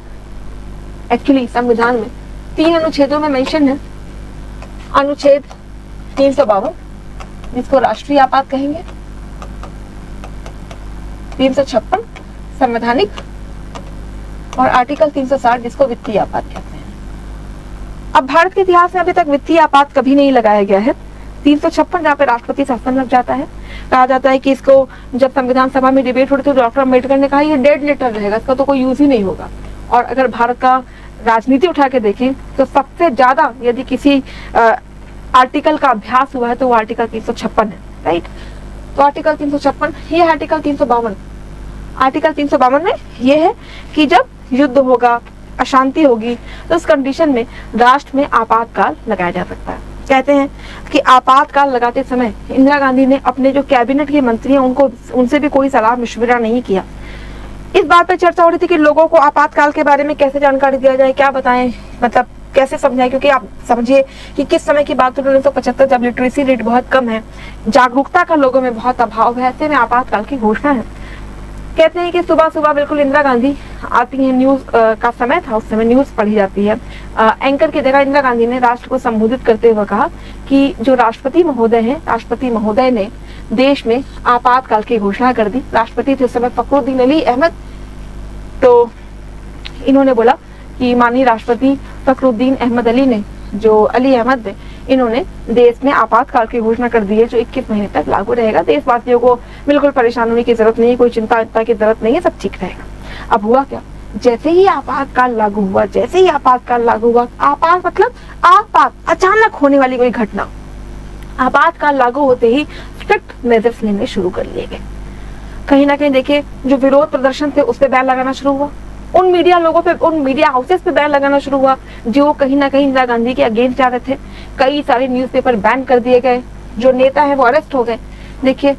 Speaker 1: एक्चुअली संविधान में 3 अनुच्छेदों में मेंशन है। अनुच्छेद 352 जिसको राष्ट्रीय आपात कहेंगे, 356 संवैधानिक, और आर्टिकल 360 जिसको वित्तीय आपात कहते हैं। अब भारत के इतिहास में अभी तक वित्तीय आपात कभी नहीं लगाया गया है। 356 जहाँ पे राष्ट्रपति शासन लग जाता है, कहा जाता है कि इसको जब संविधान सभा में डिबेट हो रही थी तो डॉक्टर अम्बेडकर ने कहा ये डेड लेटर रहेगा, इसका तो कोई यूज ही नहीं होगा। और अगर भारत का राजनीति उठा के देखें तो सबसे ज्यादा यदि किसी आर्टिकल का अभ्यास हुआ है तो वो आर्टिकल 356 है, राइट। तो आर्टिकल 356, ये आर्टिकल 352, आर्टिकल 352 में ये है कि जब युद्ध होगा, अशांति होगी, तो उस कंडीशन में राष्ट्र में आपातकाल लगाया जा सकता है। कहते हैं कि आपातकाल लगाते समय इंदिरा गांधी ने अपने जो कैबिनेट के मंत्री हैं उनसे भी कोई सलाह मशविरा नहीं किया। इस बात पर चर्चा हो रही थी कि लोगों को आपातकाल के बारे में कैसे जानकारी दिया जाए, क्या बताएं, मतलब कैसे समझाएं, क्योंकि आप समझिए कि किस समय की बात है, 1975 जब लिटरेसी रेट बहुत कम है, जागरूकता का लोगों में बहुत अभाव है, ऐसे में आपातकाल की घोषणा है। कहते हैं कि सुबह सुबह बिल्कुल इंदिरा गांधी आती हैं, न्यूज का समय था, उस समय न्यूज पढ़ी जाती है। एंकर की जगह इंदिरा गांधी ने राष्ट्र को संबोधित करते हुए कहा कि जो राष्ट्रपति महोदय हैं, राष्ट्रपति महोदय ने देश में आपातकाल की घोषणा कर दी। राष्ट्रपति थे उस समय फखरुद्दीन अली अहमद। तो इन्होंने बोला कि माननीय राष्ट्रपति फखरुद्दीन अहमद अली ने, जो अली अहमद ने, इन्होंने देश में आपातकाल की घोषणा कर दी है जो 21 महीने तक लागू रहेगा। देशवासियों को बिल्कुल परेशान होने की जरूरत नहीं है, कोई चिंता की जरूरत नहीं है, सब ठीक रहेगा। अब हुआ क्या, जैसे ही आपातकाल लागू हुआ, जैसे ही आपातकाल लागू हुआ, आपात मतलब आपात, अचानक होने वाली कोई घटना, आपातकाल लागू होते ही स्ट्रिक्ट मेजर्स लेने शुरू कर लिए गए। कहीं ना कहीं देखिए जो विरोध प्रदर्शन थे उस पर बैन लगाना शुरू हुआ, उन मीडिया लोगों पे, उन मीडिया हाउसेस पे बैन लगाना शुरू हुआ जो कहीं ना कहीं इंदिरा गांधी के अगेंस्ट जा रहे थे। कई सारे न्यूज़पेपर बैन कर दिए गए, जो नेता है वो अरेस्ट हो गए। देखिए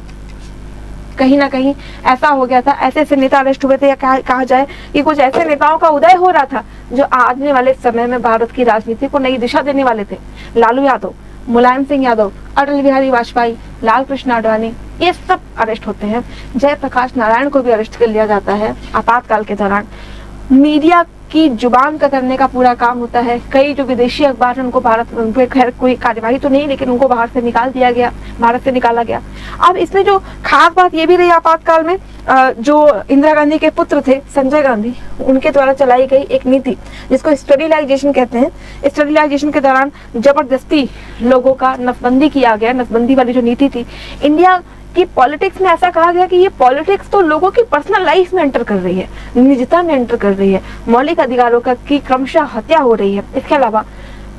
Speaker 1: कहीं ना कहीं ऐसा हो गया था, ऐसे ऐसे नेता अरेस्ट हुए थे, या कहा जाए कि कुछ ऐसे नेताओं का उदय हो रहा था जो आने वाले समय में भारत की राजनीति को नई दिशा देने वाले थे। लालू यादव, मुलायम सिंह यादव, अटल बिहारी वाजपेयी, लाल कृष्ण आडवाणी, ये सब अरेस्ट होते हैं। जयप्रकाश नारायण को भी अरेस्ट कर लिया जाता है आपातकाल के दौरान। मीडिया की जुबान कतरने का पूरा काम होता है। कई जो विदेशी अखबार हैं उनको भारत, उन पे खैर कोई कार्यवाही तो नहीं, लेकिन उनको बाहर से निकाल दिया गया, भारत से निकाला गया। अब इसमें जो खास बात ये भी रही आपातकाल में, जो इंदिरा गांधी के पुत्र थे संजय गांधी, उनके द्वारा चलाई गई एक नीति जिसको स्टरीलाइजेशन कहते हैं। स्टरीलाइजेशन के दौरान जबरदस्ती लोगों का नसबंदी किया गया। नसबंदी वाली जो नीति थी, इंडिया कि पॉलिटिक्स में ऐसा कहा गया कि ये पॉलिटिक्स तो लोगों की पर्सनल लाइफ में एंटर कर रही है, निजता में एंटर कर रही है, मौलिक अधिकारों का की क्रमशः हत्या हो रही है। इसके अलावा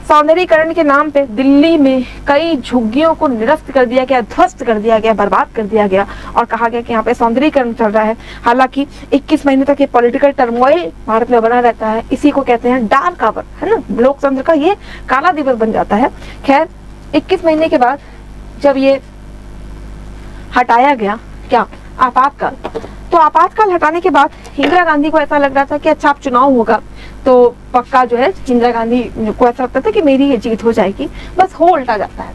Speaker 1: सौंदर्यीकरण के नाम पे दिल्ली में कई झुग्गियों को निरस्त कर दिया गया, ध्वस्त कर दिया गया, बर्बाद कर दिया गया और कहा गया कि यहाँ पे सौंदर्यीकरण चल रहा है। हालांकि 21 महीने तक ये पॉलिटिकल टर्मोइल भारत में बना रहता है। इसी को कहते हैं डार्क आवर, है ना, लोकतंत्र का ये काला दिवस बन जाता है। खैर 21 महीने के बाद जब ये हटाया गया, क्या, आपातकाल, तो आपातकाल हटाने के बाद इंदिरा गांधी को ऐसा लग रहा था कि अच्छा अब चुनाव होगा तो पक्का जो है इंदिरा गांधी को ऐसा लगता था कि मेरी ये जीत हो जाएगी, बस हो उल्टा जाता है।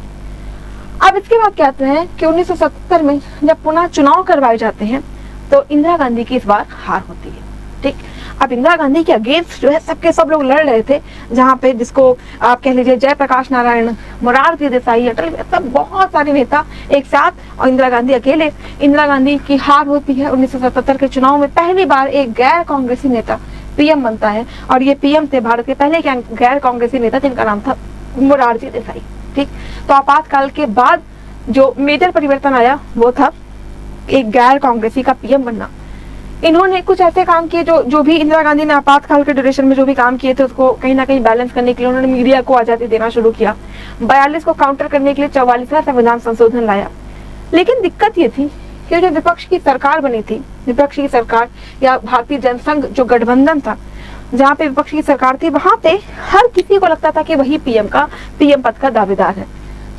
Speaker 1: अब इसके बाद कहते हैं कि 1970 में जब पुनः चुनाव करवाए जाते हैं तो इंदिरा गांधी की इस बार हार होती है। ठीक, अब इंदिरा गांधी के अगेंस्ट जो है सबके सब लोग लड़ रहे थे, जहाँ पे जिसको आप कह लीजिए जयप्रकाश नारायण, मोरारजी देसाई, अटल, सब बहुत सारे नेता एक साथ, और इंदिरा गांधी अकेले। इंदिरा गांधी की हार होती है। 1977 के चुनाव में पहली बार एक गैर कांग्रेसी नेता पीएम बनता है, और ये पीएम थे भारत के पहले गैर कांग्रेसी नेता जिनका नाम था मोरारजी देसाई। ठीक, तो आपातकाल के बाद जो मेजर परिवर्तन आया वो था एक गैर कांग्रेसी का पीएम बनना। इन्होंने कुछ ऐसे काम किए जो भी इंदिरा गांधी ने आपातकाल के ड्यूरेशन में जो भी काम किए थे उसको कहीं ना कहीं बैलेंस करने के लिए उन्होंने मीडिया को आजादी देना शुरू किया। 42 को काउंटर करने के लिए 44वां संविधान संशोधन लाया। लेकिन दिक्कत ये थी कि जो विपक्ष की सरकार बनी थी, विपक्ष की सरकार या भारतीय जनसंघ जो गठबंधन था, जहाँ पे विपक्ष की सरकार थी, वहां पे हर किसी को लगता था कि वही पीएम पद का दावेदार है।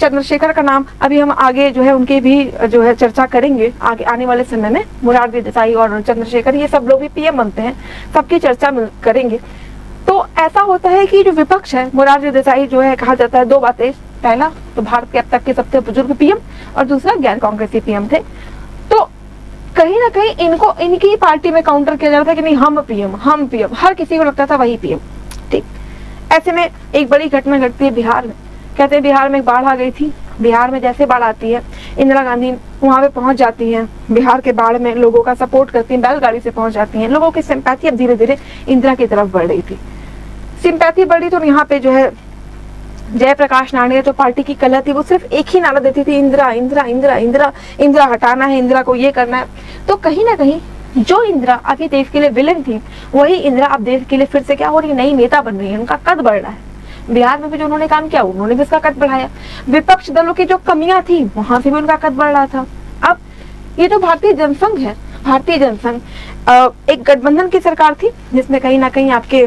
Speaker 1: चंद्रशेखर का नाम अभी हम आगे जो है उनके भी जो है चर्चा करेंगे आगे आने वाले समय में। मोरारजी देसाई और चंद्रशेखर ये सब लोग भी पीएम बनते हैं, सबकी चर्चा करेंगे। तो ऐसा होता है कि जो विपक्ष है, मोरारजी देसाई जो है, कहा जाता है दो बातें, पहला तो भारत के अब तक के सबसे बुजुर्ग पीएम और दूसरा गैर कांग्रेसी पीएम थे। तो कहीं ना कहीं इनको इनकी पार्टी में काउंटर किया जा रहा था कि नहीं हम पीएम, हर किसी को लगता था वही पीएम। ठीक, ऐसे में एक बड़ी घटना घटती है बिहार में। कहते हैं बिहार में एक बाढ़ आ गई थी। बिहार में जैसे बाढ़ आती है, इंदिरा गांधी वहां पे पहुंच जाती हैं, बिहार के बाढ़ में लोगों का सपोर्ट करती हैं, बैलगाड़ी से पहुंच जाती हैं। लोगों की सिंपैथी अब धीरे धीरे इंदिरा की तरफ बढ़ रही थी। सिंपैथी बढ़ी तो यहाँ पे जो है जयप्रकाश नारायण जो पार्टी की कला थी वो सिर्फ एक ही नारा देती थी, इंदिरा इंदिरा इंदिरा इंदिरा, इंदिरा हटाना है, इंदिरा को ये करना है। तो कहीं ना कहीं जो इंदिरा अभी देश के लिए विलेन थी, वही इंदिरा अब देश के लिए फिर से क्या हो रही है, नई नेता बन रही है, उनका कद बढ़ रहा है। बिहार में भी जो उन्होंने काम किया उन्होंने भी उसका कद बढ़ाया। विपक्ष दलों की जो कमियां थी वहां से भी उनका कद बढ़ रहा था। अब ये जो भारतीय जनसंघ है, भारतीय जनसंघ एक गठबंधन की सरकार थी जिसमें कहीं ना कहीं आपके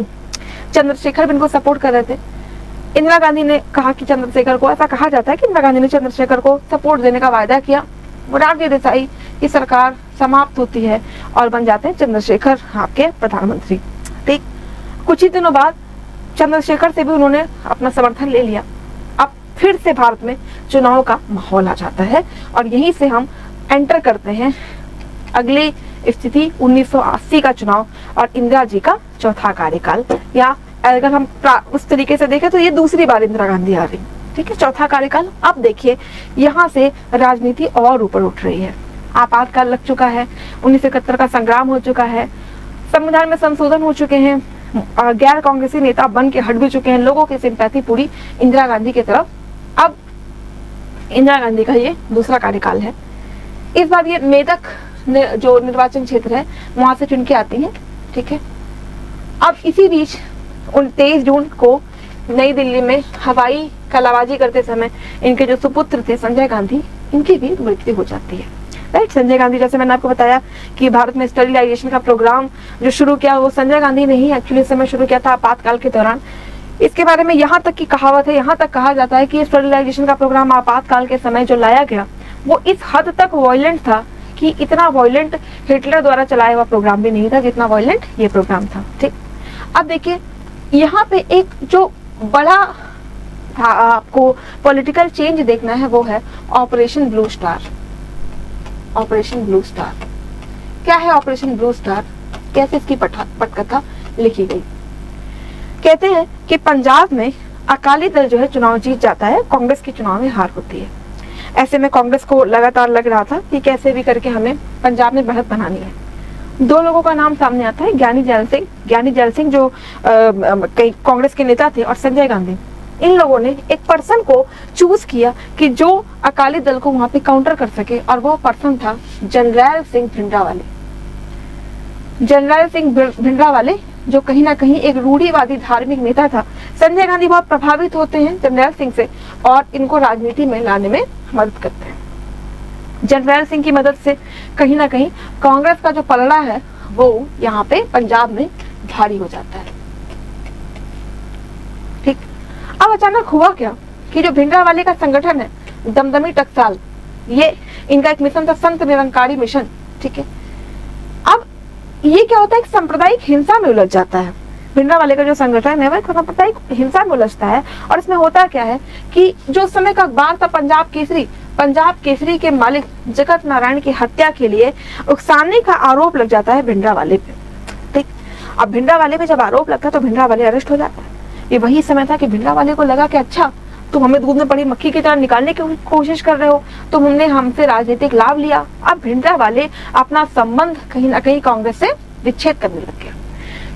Speaker 1: चंद्रशेखर भी इनको सपोर्ट कर रहे थे। इंदिरा गांधी ने कहा कि चंद्रशेखर को, ऐसा कहा जाता है कि इंदिरा गांधी ने चंद्रशेखर को सपोर्ट देने का वायदा किया। मोरारजी देसाई की सरकार समाप्त होती है और बन जाते हैं चंद्रशेखर आपके प्रधानमंत्री। ठीक, कुछ ही दिनों बाद चंद्रशेखर से भी उन्होंने अपना समर्थन ले लिया। अब फिर से भारत में चुनाव का माहौल आ जाता है और यहीं से हम एंटर करते हैं अगली स्थिति 1980 का चुनाव और इंदिरा जी का चौथा कार्यकाल, या अगर हम उस तरीके से देखें तो ये दूसरी बार इंदिरा गांधी आ रही। ठीक है, चौथा कार्यकाल। अब देखिए यहाँ से राजनीति और ऊपर उठ रही है। आपातकाल लग चुका है, 1971 का संग्राम हो चुका है, संविधान में संशोधन हो चुके हैं, गैर कांग्रेसी नेता बन के हट भी चुके हैं, लोगों की सिंपैथी पूरी इंदिरा गांधी की तरफ। अब इंदिरा गांधी का ये दूसरा कार्यकाल है। इस बार ये मेदक जो निर्वाचन क्षेत्र है वहां से चुन के आती हैं। ठीक है, अब इसी बीच 23 जून को नई दिल्ली में हवाई कलाबाजी करते समय इनके जो सुपुत्र थे संजय गांधी, इनकी भी मृत्यु हो जाती है। राइट। संजय गांधी, जैसे मैंने आपको बताया कि भारत में स्टरलाइजेशन का प्रोग्राम जो शुरू किया वो संजय गांधी ने ही एक्चुअली इस समय शुरू किया था आपातकाल के दौरान। इसके बारे में यहाँ तक की कहावत है, यहाँ तक कहा जाता है कि स्टरलाइजेशन का प्रोग्राम आपातकाल के समय जो लाया गया वो इस हद तक वायलेंट था कि इतना वायलेंट हिटलर द्वारा चलाया हुआ प्रोग्राम भी नहीं था जितना वायलेंट ये प्रोग्राम था। ठीक, अब देखिए यहाँ पे एक जो बड़ा आपको पॉलिटिकल चेंज देखना है वो है operation blue star. Operation blue star क्या है? ऑपरेशन ब्लू स्टार कैसे इसकी पटकथा लिखी गई? कहते हैं कि पंजाब में अकाली दल जो है चुनाव जीत जाता है, कांग्रेस की चुनाव में हार होती है। ऐसे में कांग्रेस को लगातार लग रहा था कि कैसे भी करके हमें पंजाब में बढ़त बनानी है। दो लोगों का नाम सामने आता है, ज्ञानी जैल सिंह जो कांग्रेस के नेता थे, और संजय गांधी। इन लोगों ने एक पर्सन को चूज किया कि जो अकाली दल को वहां पे काउंटर कर सके, और वो पर्सन था जनरैल सिंह भिंडरावाले। जनरल सिंह भिंडरावाले जो कहीं ना कहीं एक रूढ़िवादी धार्मिक नेता था। संजय गांधी बहुत प्रभावित होते हैं जनरल सिंह से और इनको राजनीति में लाने में मदद करते हैं। जनरल सिंह की मदद से कहीं ना कहीं कांग्रेस का जो पलड़ा है वो यहाँ पे पंजाब में भारी हो जाता है। ठीक, अब अचानक हुआ क्या कि जो भिंडरावाले का संगठन है दमदमी टकसाल, ये इनका एक मिशन था संत निरंकारी मिशन। ठीक है, अब ये क्या होता है, एक सांप्रदायिक हिंसा में उलझ जाता है। भिंडरावाले का जो संगठन है वह सांप्रदायिक हिंसा में उलझता है। और इसमें होता क्या है कि जो उस समय का अखबार था पंजाब केसरी के मालिक जगत नारायण की हत्या के लिए उकसाने का आरोप लग जाता है भिंडरावाले पे। ठीक, अब भिंडरावाले पे जब आरोप लगता है तो भिंडरावाले अरेस्ट हो जाता है। ये वही समय था कि भिंडरावाले को लगा कि अच्छा, तुम हमें दूध में पड़ी मक्खी की तरह निकालने की कोशिश कर रहे हो, तो हमने हमसे राजनीतिक लाभ लिया। अब भिंडरावाले अपना संबंध कहीं ना कहीं कांग्रेस से विच्छेद करने लग गया।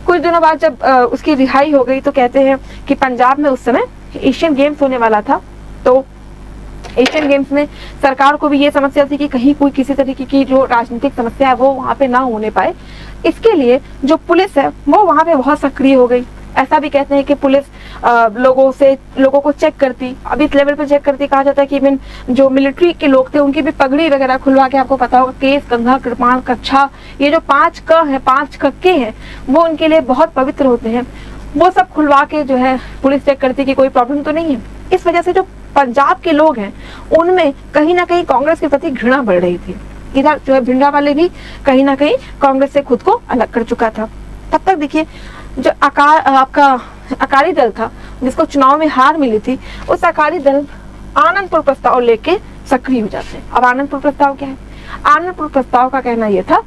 Speaker 1: कुछ दिनों बाद जब उसकी रिहाई हो गई तो कहते हैं कि पंजाब में उस समय एशियन गेम्स होने वाला था, तो एशियन गेम्स में सरकार को भी ये समस्या थी कि कहीं कोई किसी तरीके की जो राजनीतिक समस्या है वो वहां पे ना होने पाए। इसके लिए जो पुलिस है वो वहां पे बहुत सक्रिय हो गई। ऐसा भी कहते हैं कि पुलिस लोगों को चेक करती, अभी इस लेवल पर चेक करती, कहा जाता है कि इवन जो मिलिट्री के लोग थे उनकी भी पगड़ी वगैरह खुलवा के, आपको पता होगा केस, कंघा, कृपाण, कच्छा, ये जो 5 क है, 5 कक्के हैं, वो उनके लिए बहुत पवित्र होते हैं। वो सब खुलवा के जो है पुलिस चेक करती कि कोई प्रॉब्लम तो नहीं है। इस वजह से जो पंजाब के लोग हैं उनमें कहीं ना कहीं कांग्रेस के प्रति घृणा बढ़ रही थी। इधर जो है भिंडरावाले भी कहीं ना कहीं कांग्रेस से खुद को अलग कर चुका था। तब तक देखिए जो आपका अकाली दल था जिसको चुनाव में हार मिली थी, उस अकाली दल आनंदपुर प्रस्ताव लेके सक्रिय हो जाते हैं। अब आनंदपुर प्रस्ताव क्या है? आनंदपुर प्रस्ताव का कहना यह था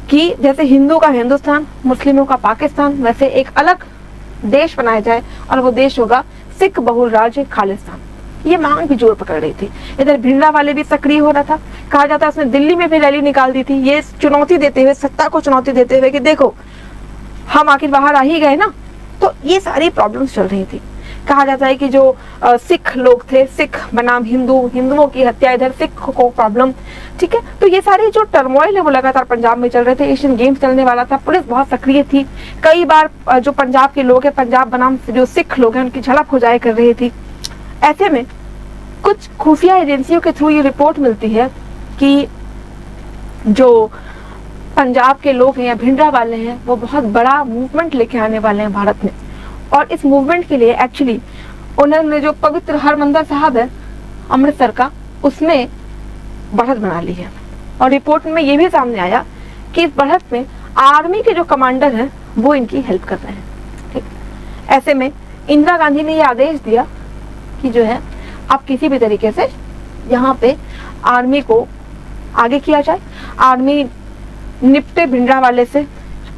Speaker 1: कि जैसे हिंदू का हिंदुस्तान, मुस्लिमों का पाकिस्तान, वैसे एक अलग देश बनाया जाए और वो देश होगा सिख बहुल राज्य खालिस्तान। ये मांग भी जोर पकड़ रही थी। इधर भिंडरावाले भी सक्रिय हो रहा था। कहा जाता है उसने दिल्ली में भी रैली निकाल दी थी, ये चुनौती देते हुए, सत्ता को चुनौती देते हुए कि देखो हम आखिर बाहर आ ही गए ना। तो ये सारी प्रॉब्लम्स चल रही थी। कहा जाता है कि जो सिख लोग थे, सिख बनाम हिंदुओं की हत्या, इधर सिख को प्रॉब्लम। ठीक है, तो ये सारे जो टर्मोइल है वो लगातार पंजाब में चल रहे थे। एशियन गेम्स चलने वाला था, पुलिस बहुत सक्रिय थी। कई बार जो पंजाब के लोग हैं, पंजाब बनाम जो सिख लोग हैं, उनकी झड़प हो जाया कर रही थी। ऐसे में कुछ खुफिया एजेंसियों के थ्रू ये रिपोर्ट मिलती है कि जो पंजाब के लोग हैं या भिंडरावाले हैं वो बहुत बड़ा मूवमेंट लेके आने वाले हैं भारत में। और इस मूवमेंट के लिए एक्चुअली उन्होंने जो पवित्र हरमंदिर साहब है अमृतसर का, उसमें बढ़त बना ली है। और रिपोर्ट में ये भी सामने आया कि इस बढ़त में आर्मी के जो कमांडर हैं वो इनकी हेल्प कर रहे हैं। ठीक, ऐसे में इंदिरा गांधी ने ये आदेश दिया कि जो है आप किसी भी तरीके से यहाँ पे आर्मी को आगे किया जाए, आर्मी निपटे भिंडरावाले से।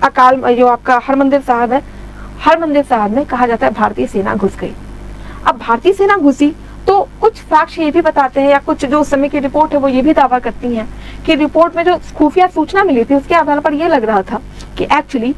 Speaker 1: जो आपका हरमंदिर साहब है, हरमंदिर साहब में कहा जाता है भारतीय सेना घुस गई। अब भारतीय सेना घुसी तो कुछ साक्ष्य ये भी बताते हैं, या कुछ जो उस समय की रिपोर्ट है वो ये भी दावा करती हैं कि रिपोर्ट में जो खुफिया सूचना मिली थी उसके आधार पर यह लग रहा था कि एक्चुअली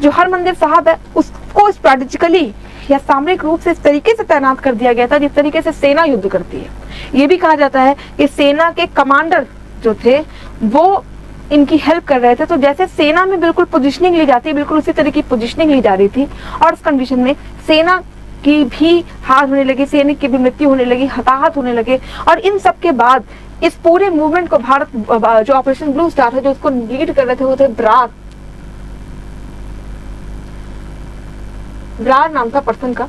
Speaker 1: जो हरमंदिर साहब है उसको स्ट्रेटेजिकली या सामरिक रूप से इस तरीके से तैनात कर दिया गया था जिस तरीके से सेना युद्ध करती है। ये भी कहा जाता है कि सेना के कमांडर जो थे वो इनकी हेल्प कर रहे थे। तो जैसे सेना में बिल्कुल पोजीशनिंग ली जाती है, बिल्कुल उसी तरह की पोजीशनिंग ली जा रही थी। और इस कंडीशन में सेना की भी हार होने लगी, सैनिक की भी मृत्यु होने लगी, हताहत होने लगे। और इन सब के बाद इस पूरे मूवमेंट को भारत जो ऑपरेशन ब्लू स्टार है जो उसको लीड कर रहे थे वो थे ब्रार नाम था पर्सन का।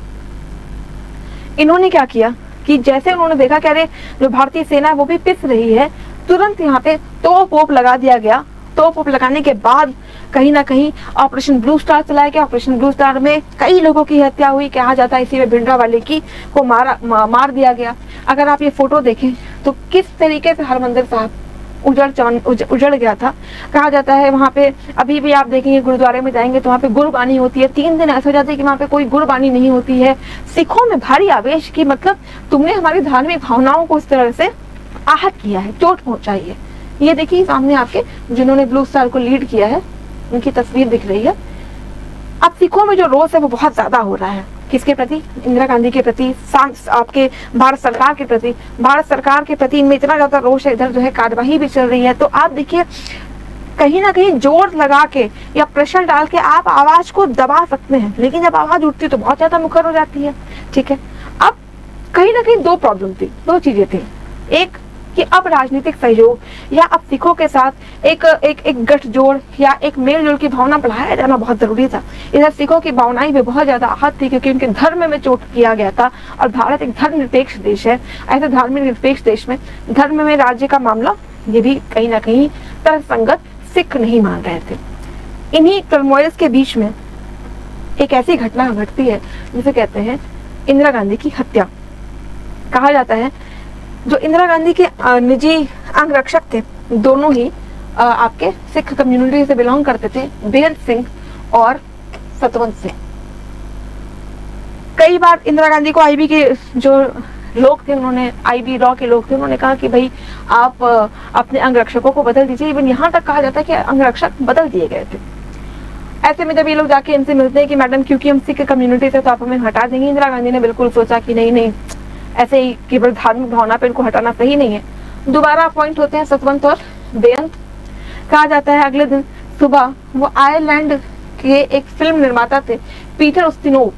Speaker 1: इन्होंने क्या किया कि जैसे उन्होंने देखा कि अरे जो भारतीय सेना है वो भी पिस रही है, तुरंत यहाँ पे तोप वोप लगा दिया गया। तोप वोप लगाने के बाद कहीं ना कहीं ऑपरेशन ब्लू स्टार चलाया गया। ऑपरेशन ब्लू स्टार में कई लोगों की हत्या हुई, कहा जाता है इसी में भिंडरावाले की को मार दिया गया। अगर आप ये फोटो देखें तो किस तरीके से हरमंदिर साहब उजड़ गया था। कहा जाता है वहाँ पे अभी भी आप देखेंगे गुरुद्वारे में जाएंगे तो वहाँ पे गुरबानी होती है। 3 दिन ऐसा हो जाता है कि वहाँ पे कोई गुरबानी नहीं होती है। सिखों में भारी आवेश की मतलब तुमने हमारी धार्मिक भावनाओं को इस तरह से आहत किया है, चोट पहुंचाई है। ये देखिए सामने आपके जिन्होंने ब्लू स्टार को लीड किया है उनकी तस्वीर दिख रही है। अब सिखों में जो रोष है वो बहुत ज्यादा हो रहा है। किसके प्रति? इंदिरा गांधी के प्रति, आपके भारत सरकार के प्रति। भारत सरकार के प्रति इनमें इतना ज्यादा रोष है, इधर जो है कार्यवाही भी चल रही है। तो आप देखिए कहीं ना कहीं जोर लगा के या प्रेशर डाल के आप आवाज को दबा सकते हैं, लेकिन जब आवाज उठती है तो बहुत ज्यादा मुखर हो जाती है। ठीक है, अब कहीं ना कहीं 2 प्रॉब्लम थी, 2 चीजें थी। एक कि अब राजनीतिक सहयोग या अब सिखों के साथ एक गठजोड़ या एक मेलजोल की भावना बढ़ाया जाना बहुत जरूरी था। इधर सिखों की भावनाएं भी बहुत ज्यादा आहत थी क्योंकि उनके धर्म में चोट किया गया था और भारत एक धर्मनिरपेक्ष देश है। ऐसे धार्मिक निरपेक्ष देश में धर्म में राज्य का मामला ये भी कहीं ना कहीं तर्कसंगत सिख नहीं मान रहे थे। इन्हीं टर्मोइल्स के बीच में एक ऐसी घटना घटती है जिसे कहते हैं इंदिरा गांधी की हत्या। कहा जाता है जो इंदिरा गांधी के निजी अंगरक्षक थे दोनों ही आपके सिख कम्युनिटी से बिलोंग करते थे, बेअंत सिंह और सतवंत सिंह। कई बार इंदिरा गांधी को आईबी के जो लोग थे, उन्होंने आईबी रॉ के लोग थे, उन्होंने कहा कि भाई आप अपने अंगरक्षकों को बदल दीजिए। इवन यहाँ तक कहा जाता है कि अंगरक्षक बदल दिए गए थे। ऐसे में जब ये लोग जाके इनसे मिलते हैं कि मैडम क्योंकि हम सिख कम्युनिटी से तो आप हमें हटा देंगे, इंदिरा गांधी ने बिल्कुल सोचा कि नहीं ऐसे ही केवल धार्मिक भावना पे इनको हटाना सही नहीं है। दोबारा अपॉइंट होते हैं सतवंत और बेअंत। कहा जाता है अगले दिन सुबह वो आयरलैंड के एक फिल्म निर्माता थे पीटर उस्तिनोव,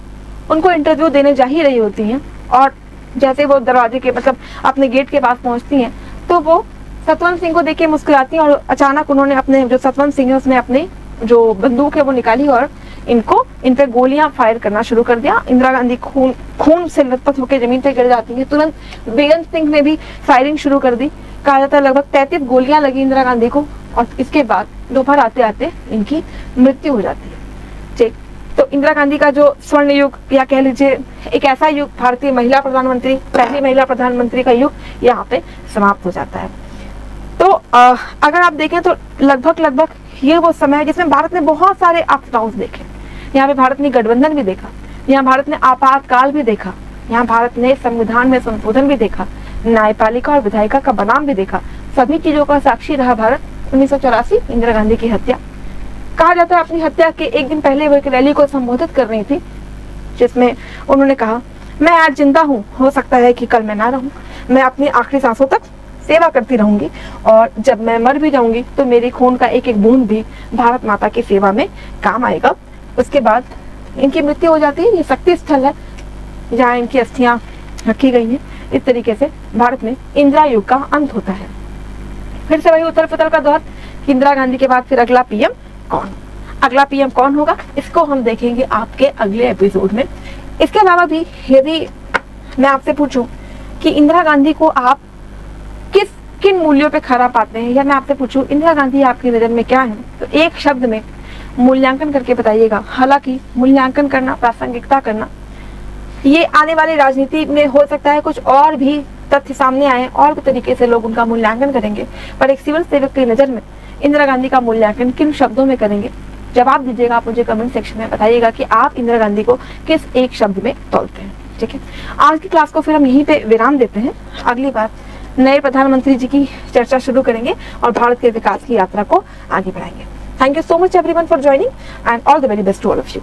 Speaker 1: उनको इंटरव्यू देने जा ही रही होती हैं और जैसे वो दरवाजे के मतलब अपने गेट के पास पहुंचती हैं तो वो सतवंत सिंह को देख के मुस्कुराती हैं और अचानक उन्होंने अपने जो सतवंत सिंह है उसने अपने जो बंदूक है वो निकाली और इन पे गोलियां फायर करना शुरू कर दिया। इंदिरा गांधी खून से लथपथ होकर जमीन पे गिर जाती है। तुरंत बेअंत सिंह ने भी फायरिंग शुरू कर दी। कहा जाता है लगभग 33 गोलियां लगी इंदिरा गांधी को और इसके बाद दोपहर आते आते इनकी मृत्यु हो जाती है। ठीक, तो इंदिरा गांधी का जो स्वर्ण युग या कह लीजिए एक ऐसा युग, भारतीय महिला प्रधानमंत्री, पहली महिला प्रधानमंत्री का युग यहाँ पे समाप्त हो जाता है। तो अगर आप देखें तो लगभग ये वो समय है जिसमें भारत ने बहुत सारे अप्स डाउन्स देखे। यहाँ पे भारत ने गठबंधन भी देखा, यहाँ भारत ने आपातकाल भी देखा, यहाँ भारत ने संविधान में संशोधन भी देखा, न्यायपालिका और विधायिका का बनाम भी देखा। सभी चीजों का साक्षी रहा भारत। 1984 इंदिरा गांधी की हत्या। कहा जाता है अपनी हत्या के एक दिन पहले वो एक रैली को संबोधित कर रही थी जिसमें उन्होंने कहा मैं आज जिंदा हूँ, हो सकता है कि कल मैं ना रहूं, मैं अपनी आखिरी सांसों तक सेवा करती रहूंगी और जब मैं मर भी जाऊंगी तो मेरी खून का एक एक बूंद भी भारत माता की सेवा में काम आएगा। उसके बाद इनकी मृत्यु हो जाती है। ये शक्ति स्थल है जहाँ इनकी अस्थियां रखी गई हैं। इस तरीके से भारत में इंदिरा युग का अंत होता है। फिर से वही उथल पुथल का दौर कि इंदिरा गांधी के बाद फिर अगला पीएम कौन होगा, इसको हम देखेंगे आपके अगले एपिसोड में। इसके अलावा भी यदि मैं आपसे पूछूं कि इंदिरा गांधी को आप किन मूल्यों पे खरा पाते हैं, या मैं आपसे पूछूं इंदिरा गांधी आपकी नजर में क्या है, तो एक शब्द में मूल्यांकन करके बताइएगा। हालांकि मूल्यांकन करना, प्रासंगिकता करना, ये आने वाली राजनीति में हो सकता है कुछ और भी तथ्य सामने आए और भी तरीके से लोग उनका मूल्यांकन करेंगे, पर एक सिविल सेवक की नजर में इंदिरा गांधी का मूल्यांकन किन शब्दों में करेंगे, जवाब दीजिएगा। आप मुझे कमेंट सेक्शन में बताइएगा कि आप इंदिरा गांधी को किस एक शब्द में तोलते हैं। ठीक है, आज की क्लास को फिर हम यहीं पे विराम देते हैं। अगली बार नए प्रधानमंत्री जी की चर्चा शुरू करेंगे और भारत के विकास की यात्रा को आगे बढ़ाएंगे। Thank you so much everyone for joining and all the very best to all of you.